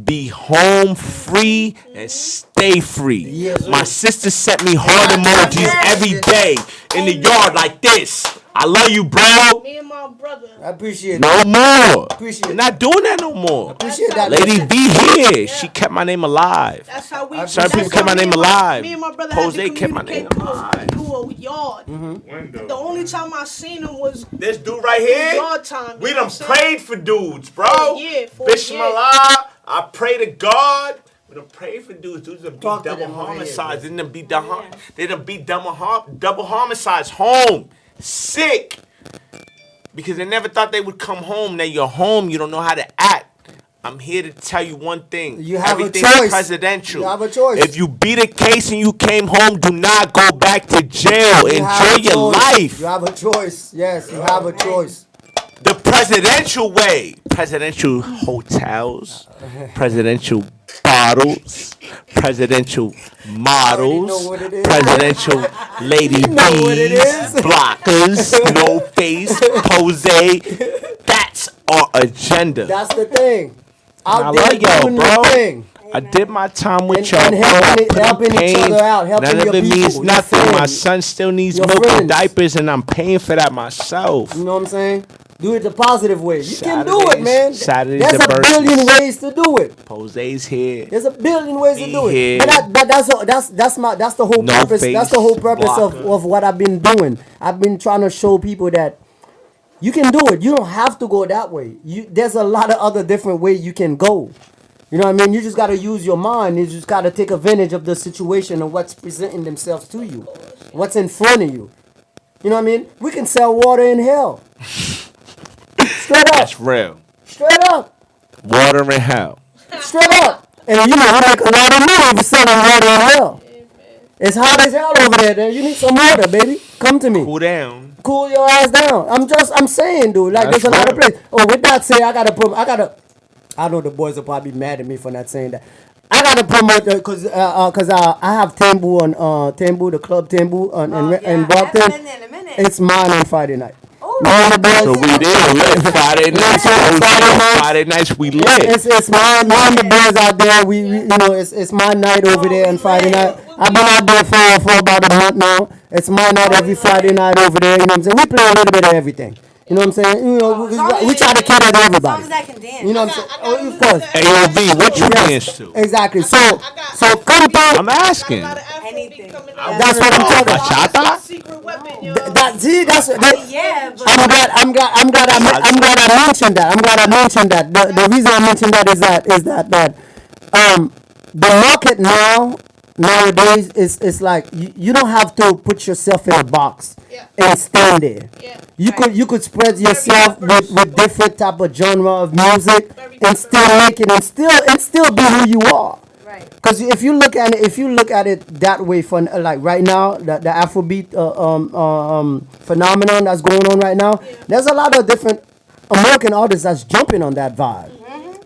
be home free, and stay free. Yes, My sir. sister sent me heart emojis every day in the yard like this. I love you, bro. Me and my brother. I appreciate that. No more. Appreciate We're not doing that no more. Appreciate that. Lady V here. She kept my name alive. That's how we. Certain people that's kept how my me name and alive. Me and my brother Jose had to kept my name communicate through a yard. Window. The only time I seen him was This dude right yard time. we you know done what I'm saying? prayed for dudes, bro. For a year, for a Bishop year. Allah, I pray to God. We done prayed for dudes. Dudes done beat Talk to double them over here, homicides. They done beat they done beat double homicides home. Sick. Because they never thought they would come home. Now you're home. You don't know how to act. I'm here to tell you one thing. You have a Everything's choice. presidential. You have a choice. If you beat a case and you came home, do not go back to jail. You have Enjoy a your choice. life. You have a choice. Yes, you have a choice. The presidential way. Presidential hotels, presidential bottles, presidential models, know what it is. presidential lady know what it bees, is. blockers, no face, pose. That's our agenda. That's the thing. I Out there love y'all, doing bro. the thing. I did my time with And- y'all, and bro. helping I put in helping each pain. other out, helping None of your it people, means your nothing. My friends, son still needs your milk and friends. diapers, and I'm paying for that myself. You know what I'm saying? Do it the positive way. You can do it, Saturdays- man. Saturdays There's and a billion birthdays. ways to do it. Pose's here. There's a billion ways to Be do it. here. But that's the whole No purpose. That's the whole face, purpose blocker. of what I've been doing. I've been trying to show people that you can do it. You don't have to go that way. There's a lot of other different ways you can go. You know what I mean? You just got to use your mind. You just got to take advantage of the situation and what's presenting themselves to you, what's in front of you. You know what I mean? We can sell water in hell. Straight up. That's real. Straight up. Water and hell. Straight up. And you know, we make a lot of money for selling water in hell. It's hot as hell over there. Then you need some water, baby. Come to me. Cool down. Cool your ass down. I'm saying, dude. Like, That's there's a lot of real. places. Oh, with that said, I know the boys will probably be mad at me for not saying that. I gotta promote because I have Tambu on Tambu, the club Tambu in I Brockton. haven't been there in a minute. It's mine on Friday night. Oh, Me and the boys. So we there lit Friday nights. Friday nights we lit. It's my me and the boys out there. We you know it's my night over there on Friday night. I've been out there for about a month now. It's my night every Friday night over there. You know what I'm saying? We play a little bit of everything. You know what I'm saying? You know, as long as we try to cater to As long everybody. as I can dance. You know what I'm saying? Oh, of course. AOV, what you dance to? Exactly. So come through. I'm asking. Anything. That's what I'm talking about. Bachata? Secret weapon, yo. Yeah, but I'm glad I mentioned that. I'm glad I mentioned that. The reason I mentioned that is that the market nowadays is like you don't have to put yourself in a box Yeah. and stand there. Yeah. You could spread yourself with different type of genre of music Very and still make it and still be who you are. right. Because if you look at it that way, for like right now, the Afrobeat phenomenon that's going on right now, there's a lot of different American artists that's jumping on that vibe,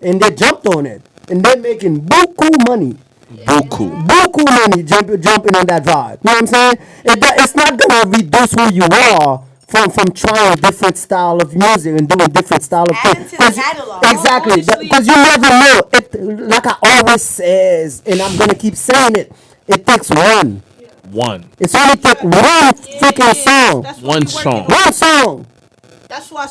and they jumped on it, and they're making buku money. Buku money jumping on that vibe. You know what I'm saying? It's not gonna reduce who you are from trying different style of music and doing different style of Add things. to the catalog. Exactly, Honestly- because you never know. Like I always says, and I'm gonna keep saying it. It takes one. One. It's only take one freaking song. That's what One we working song. on. One song. That's why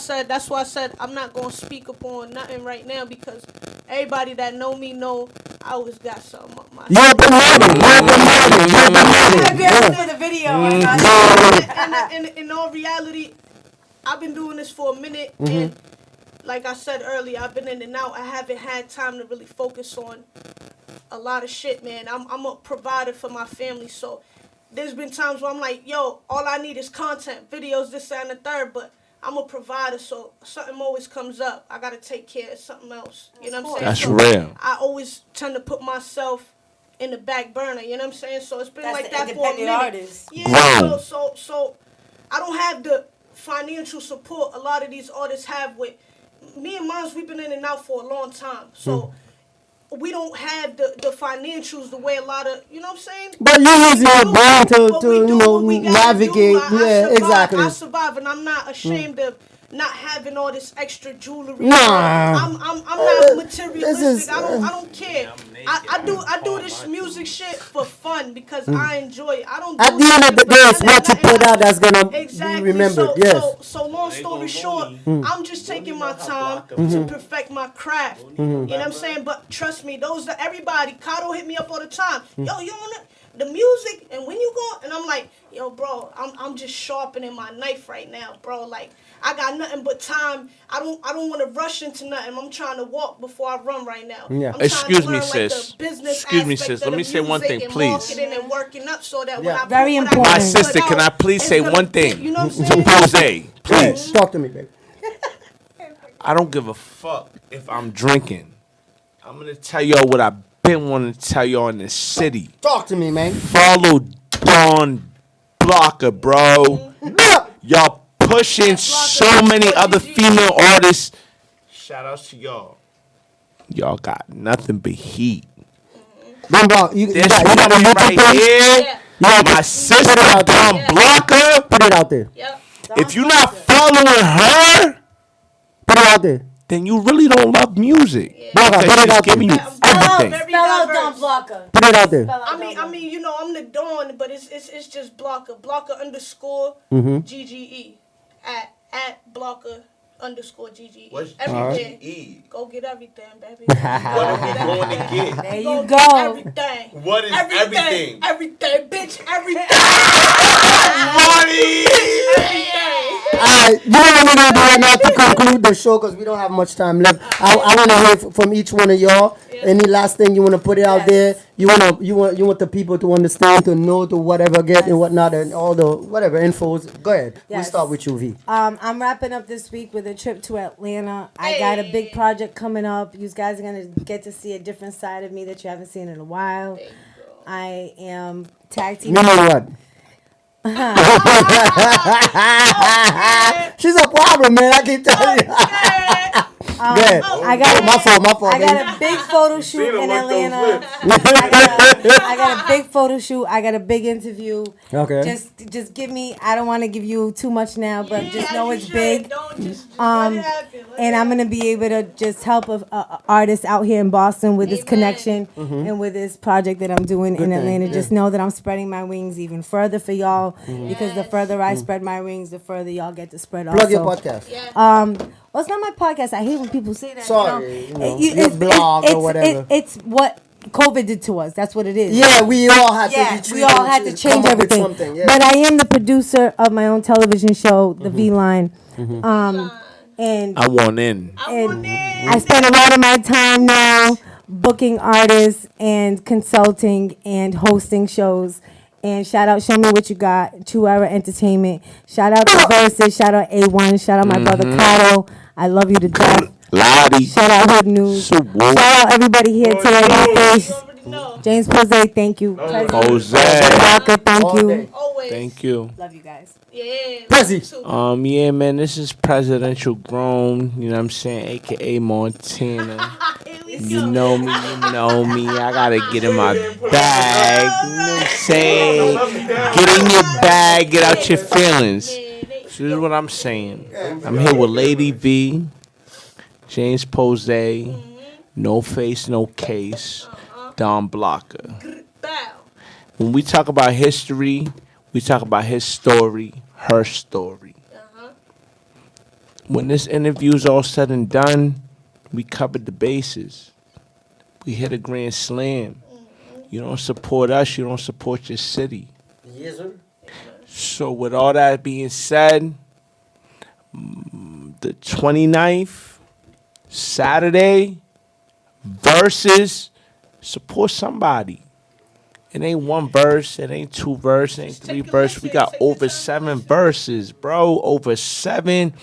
I said I'm not gonna speak upon nothing right now because everybody that know me know I always got something up my You're promoting. I'm grateful for the video. and in all reality, I've been doing this for a minute, and like I said earlier, I've been in and out. I haven't had time to really focus on a lot of shit, man. I'm a provider for my family, so there's been times where I'm like, yo, all I need is content, videos, this, that, and the third, but I'm a provider, so something always comes up. I gotta take care of something else. You know what I'm saying? That's So real. I always tend to put myself in the back burner. You know what I'm saying? So it's been That's like the that for a independent minute. artist. Yeah. Grown. So I don't have the financial support a lot of these artists have with me and mines. We've been in and out for a long time, so we don't have the financials the way a lot of, you know what I'm saying? But you're using your brain to But we you do know, what we gotta navigate. do. Yeah, survive, exactly. I survive, and I'm not ashamed of not having all this extra jewelry. Nah. I'm not materialistic. This is, I don't care. I do this music shit for fun because I enjoy it. I don't. At do the end of it the for day, it's nothing, what you nothing put else. out that's gonna Exactly. be remembered. So, Yes. so long story short, I'm just taking my time Mm-hmm. to perfect my craft. You know what I'm saying? But trust me, those are everybody. Kato hit me up all the time. Yo, you on the music, and when you go, and I'm like, yo, bro, I'm just sharpening my knife right now, bro. Like, I got nothing but time. I don't want to rush into nothing. I'm trying to walk before I run right now. Yeah. I'm trying Excuse to me, learn, sis. Like, the business Excuse me, aspect sis. of Let me the say one music thing, and please. marketing and working up so that when Yeah. I put Very what I important. put My sister, can I out, please it's say gonna one fit, thing? you know what I'm saying? Jose, please. Talk to me, baby. I don't give a fuck if I'm drinking. I'm gonna tell y'all what I've been wanting to tell y'all in this city. Talk to me, man. Follow Dawn Blocker, bro. Y'all pushing so many other female artists. Shout outs to y'all. Y'all got nothing but heat. Bro, you This got a woman YouTube right page? here, Yeah. my sister Dawn Yeah. Blocker. Put it out there. Yep. If you're not following her, Put it out there. then you really don't love music. Blocker, Because put it she's out there. giving you I'm very everything. Spell out diverse. Don Blocker. Put it out there. I mean, you know, I'm the Dawn, but it's just Blocker. Blocker underscore Mm-hmm. GGE at Blocker underscore GGE. What's Everything. GGE? Go get everything, baby. What are we going to get? There Go you get go. Everything. What is everything? Everything, bitch. Everything. Money! Alright, you know what we're gonna do right now to conclude the show because we don't have much time left. I want to hear from each one of y'all. Any last thing you want to put it out there? You want the people to understand, to know, to whatever get and whatnot, and all the whatever infos. Go ahead. We Yes. start with you, V. I'm wrapping up this week with a trip to Atlanta. I got a big project coming up. You guys are gonna get to see a different side of me that you haven't seen in a while. I am tag You team. know what? She's a problem, man. I can tell you. Go ahead. I got my fault. I baby. got a big photo shoot Cena in like those Atlanta. lips. I got a big photo shoot. I got a big interview. Okay. Just give me. I don't want to give you too much now, but just know it's you big. should. Don't just Um, let it happen. Let And it I'm gonna be able to just help a artist out here in Boston with this Amen. connection and with this project that I'm doing in Atlanta. Just know that I'm spreading my wings even further for y'all because the further I spread my wings, the further y'all get to spread also. Plug your podcast. Well, it's not my podcast. I hate when people say that. Sorry, you your blog or whatever. It's what COVID did to us. That's what it is. Yeah, we all had to Yeah, retreat we all and had to come change up with everything. something, yeah. But I am the producer of my own television show, The V Line. And I want in. I spend a lot of my time now booking artists and consulting and hosting shows. And shout out Show Me What You Got, 2 Hour Entertainment. Shout out to Versus, shout out A1, shout out my brother Kato. I love you to death. Lottie. Shout out Hood News. So what? Shout out everybody here today. My face. You already know. James Jose, thank you. President Jose. Walker, thank All you. day. Always. Thank you. Love you guys. Yeah. Prezi. Too. Yeah, man, this is Presidential Grown, you know what I'm saying, aka Montana. Here we You go. know me, I gotta get in my bag, you know what I'm saying? Get in your bag, get out your feelings. This is what I'm saying. I'm here with Lady V, James Pose, No Face, No Case, Don Blocker. Bow. When we talk about history, we talk about his story, her story. When this interview's all said and done, we covered the bases. We hit a grand slam. You don't support us, you don't support your city. Yes, sir. So with all that being said, the 29th, Saturday, versus, support somebody. It ain't one verse, it ain't two verses, it ain't three verses. We got over 7 verses, bro. Over 7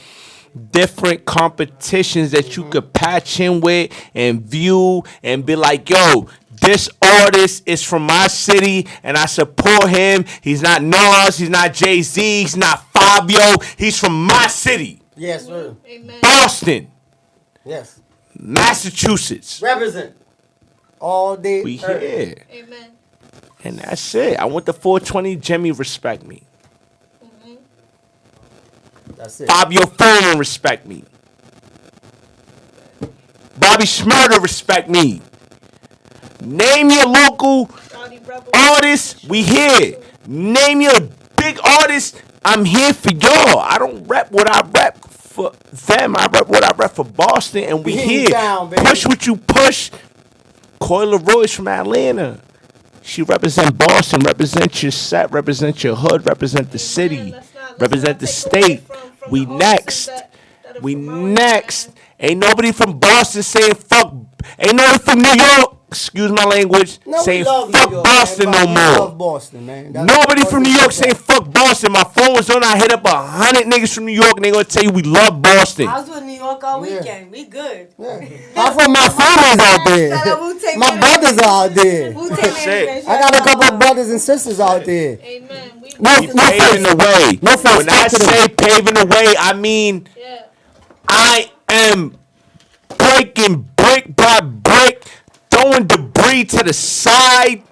different competitions that you could patch in with and view and be like, yo, This artist is from my city, and I support him. He's not Nas, he's not Jay-Z, he's not Fabio. He's from my city, Yes, sir. Amen. Boston, Yes. Massachusetts. Represent. All day. We every day. here, Amen. and that's it. I went to 420. Jimmy, respect me. That's it. Fabio Foreman, respect me. Bobby Schmurder, respect me. Name your local Saudi Rebel. artists, we here. Name your big artists, I'm here for y'all. I don't rep what I rep for them. I rep what I rep for Boston, and we We in here. town, baby. Push what you push. Coyle Royce from Atlanta. She represent Boston, represent your set, represent your hood, represent the city, Let's represent not the take away state. from We the artists next. that are We from out here, next. man. Ain't nobody from Boston saying fuck. Ain't nobody from New York, excuse my language, No, we saying love fuck New York, Boston man. no We more. love Boston, man. That's Nobody what from New Boston York is saying about. fuck Boston. My phone was on. I hit up 100 niggas from New York, and they gonna tell you we love Boston. I was with New York all Yeah. weekend. We good. I'm from my family's out there. Shout out Wu-Tang My Clan. brothers are out there. Wu-Tang That's it. Clan, I got a shout couple out. of brothers and sisters out there. Amen. No, We no paving the way. No offense, When I talk to them. say paving the way, I mean Yeah. I am breaking brick by brick, throwing debris to the side,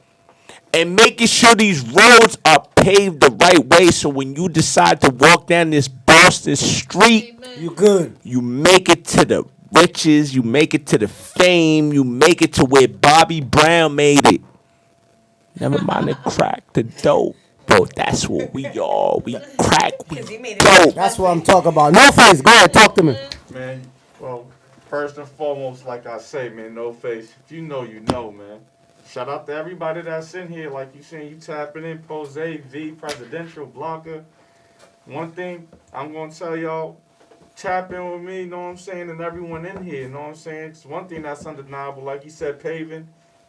and making sure these roads are paved the right way. So when you decide to walk down this Boston street, Amen. You good. you make it to the riches, you make it to the fame, you make it to where Bobby Brown made it. Never mind the crack, the dope. Bro, that's what we are. We crack, we 'Cause he made it dope. That's what I'm talking about. No offense. Go ahead. Talk to me. Man, well, first and foremost, like I say, man, no face. If you know, you know, man. Shout out to everybody that's in here. Like you saying, you tapping in, Pose, V, Presidential, Blocker. One thing I'm going to tell y'all, tap in with me, you know what I'm saying, and everyone in here, you know what I'm saying? It's one thing that's undeniable, like you said, paving.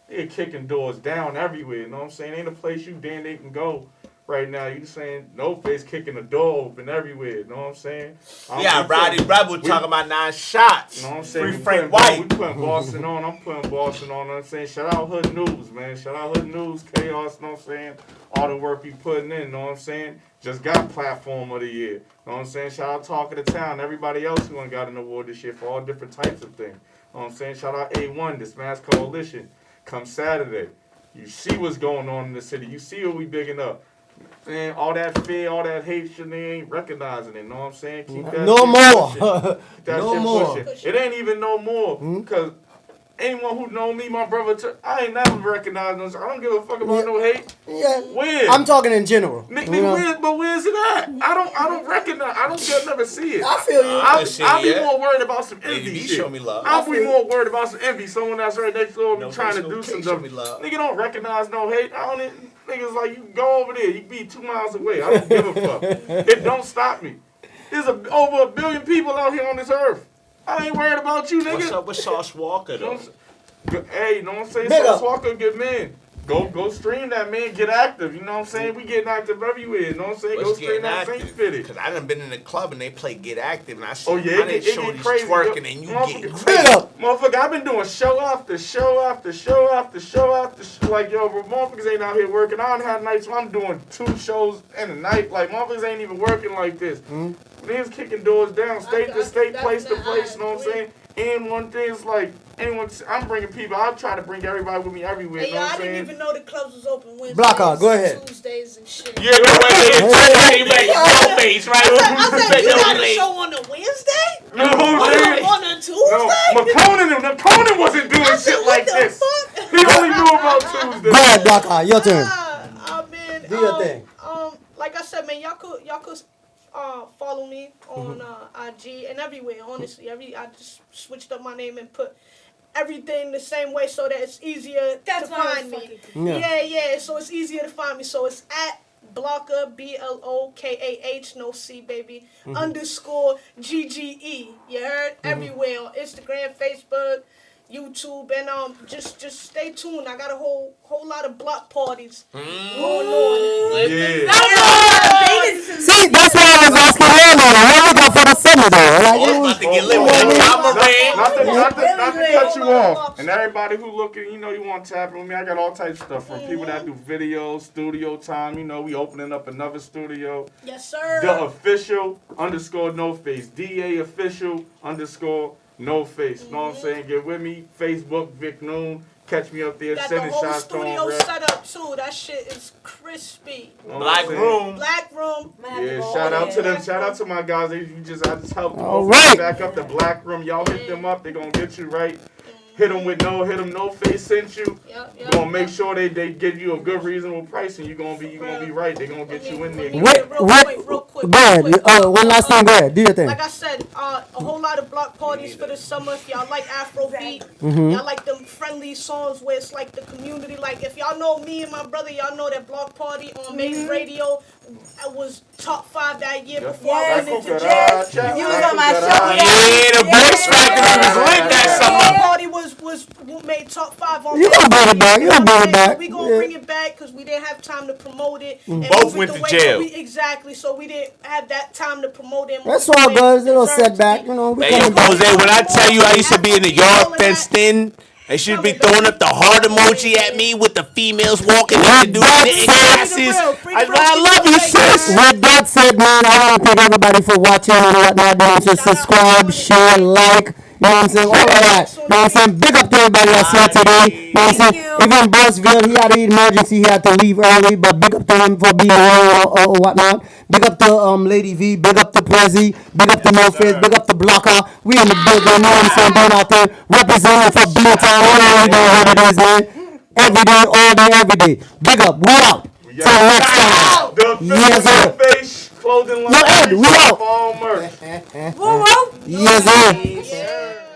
They're kicking doors down everywhere, you know what I'm saying? Ain't a place you damn they can go right now. You saying no face kicking the door open everywhere, you know what I'm saying? Yeah, Roddy Rebel talking about 9 shots. You know what I'm saying? Free We Frank putting- White. We putting Boston on. I'm putting Boston on. You know what I'm saying? Shout out Hood News, man. Shout out Hood News, Chaos, you know what I'm saying? All the work we putting in, you know what I'm saying? Just got Platform of the Year. You know what I'm saying? Shout out Talk of the Town. Everybody else who got an award this year for all different types of things. You know what I'm saying? Shout out A1, this Mass Coalition. Come Saturday. You see what's going on in the city. You see what we bigging up. Man, all that fear, all that hate shit, they ain't recognizing it. Know what I'm saying? Keep that No shit more. pushing. Keep that No shit more. pushing. It ain't even no more. Because anyone who know me, my brother, I ain't never recognized no. I don't give a fuck about no hate. Yeah. Where? I'm talking in general. Nick, you know? but where's it at? I don't recognize. I don't never see it. I feel you. I'll be more worried about some envy He shit. show me love. I'll be feel more worried about some envy. Someone that's right next door me No trying face, to no do some case, stuff. show me love. Nigga don't recognize no hate. I don't. Niggas like you go over there. You be 2 miles away. I don't give a fuck. It don't stop me. There's over 1 billion people out here on this earth. I ain't worried about you, nigga. What's up with Sauce Walker, though? Hey, you know what I'm saying? Big Sauce up. Walker, good man. Go stream that, man. Get active. You know what I'm saying? We getting active everywhere. You know what I'm saying? Go stream that Saint Fitted. Because I done been in the club and they play Get Active, and I see Oh, yeah, my it niggas get shorties crazy. twerking, and you Motherfucker, getting Big crazy. up. Motherfucker, I've been doing show after show after show after show after show. Like, yo, but motherfuckers ain't out here working. I done had nights where I'm doing 2 shows in a night. Like, motherfuckers ain't even working like this. Niggas kicking doors down, state to state, place to place, you know what I'm saying? And one thing is like, I'm bringing people, I try to bring everybody with me everywhere, Hey, you know yo, what I I'm saying? didn't even know the clubs was open Wednesdays, Blocker, go ahead. Tuesdays and shit. Yeah, go ahead. You make your face, right? I said, you got a show on a Wednesday? You know what I'm saying? On a Tuesday? No, McConan wasn't doing I said, shit what like the this. fuck? He only knew about Tuesday. Go ahead, Blocker. Your turn. Man, Do your thing. like I said, man, y'all could follow me on IG and everywhere. Honestly, I just switched up my name and put everything the same way so that it's easier That's to why I was find me. fucking Yeah. So it's easier to find me. So it's at Blocker BLOKAH, no C, baby, _GGE. You heard? Everywhere on Instagram, Facebook, YouTube, and just stay tuned. I got a whole lot of block parties going on. Yeah. See, that's why I was asking him. We're looking for the summer though. Like, Oh, about to get lit with that John Moran. Not to cut you off. And everybody who looking, you want to tap in with me. I got all types of stuff from people that do videos, studio time. We opening up another studio. Yes, sir. The official _ no face. DA official _ no face. Know what I'm saying? Get with me. Facebook, Vic Noon. Catch me up there. Got the Sending whole shots. studio set up too. That shit is crispy. Black room. Black room. Yeah, shout out to them. Shout out to my guys. I just helped All right. back up the black room. Y'all hit them up. They gonna get you right. Hit them no face sent you. Yep. Gonna make sure they give you a good reasonable price, and you gonna be right. They gonna get you in there. Real quick. Go ahead. One last time. Go ahead. Do your thing. Like I said, a whole lot of block parties for the summer. If y'all like Afrobeat, y'all like them friendly songs where it's like the community. Like if y'all know me and my brother, y'all know that block party on Maze Radio. I was top 5 that year before I went into jail. You was on my show. Yeah, the voice factory was lit that summer. Block party was made top 5 on. You gonna bring it back. You gonna bring it back. We gonna bring it back because we didn't have time to promote it. And Both move it went the to way jail. Exactly. So we didn't have that time to promote it. That's all good. A little setback. We Hey, coming back. Jose, when I tell you I used to be in the yard fenced in, they should be throwing up the heart emoji at me with the females walking and the dudes in glasses. I love you, sis. With that said, man, I want to thank everybody for watching and whatnot. Don't subscribe, share, like. You know what I'm saying? All of that. You know what I'm saying? Big up to everybody that's here today. You know what I'm saying? Even Bossville, he had an emergency. He had to leave early, but big up to him for being here or whatnot. Big up to Lady V. Big up to Prezi. Big up to No Face. Big up to Blocker. We in the building. You know what I'm saying? Going out there representing for B-Town. You know what it is, man. Every day, all day, every day. Big up. We out. Till next time. Yes, sir. Face clothing line. Yo, Ed, we out. All merch. Woo woo. Yes, sir. Yeah.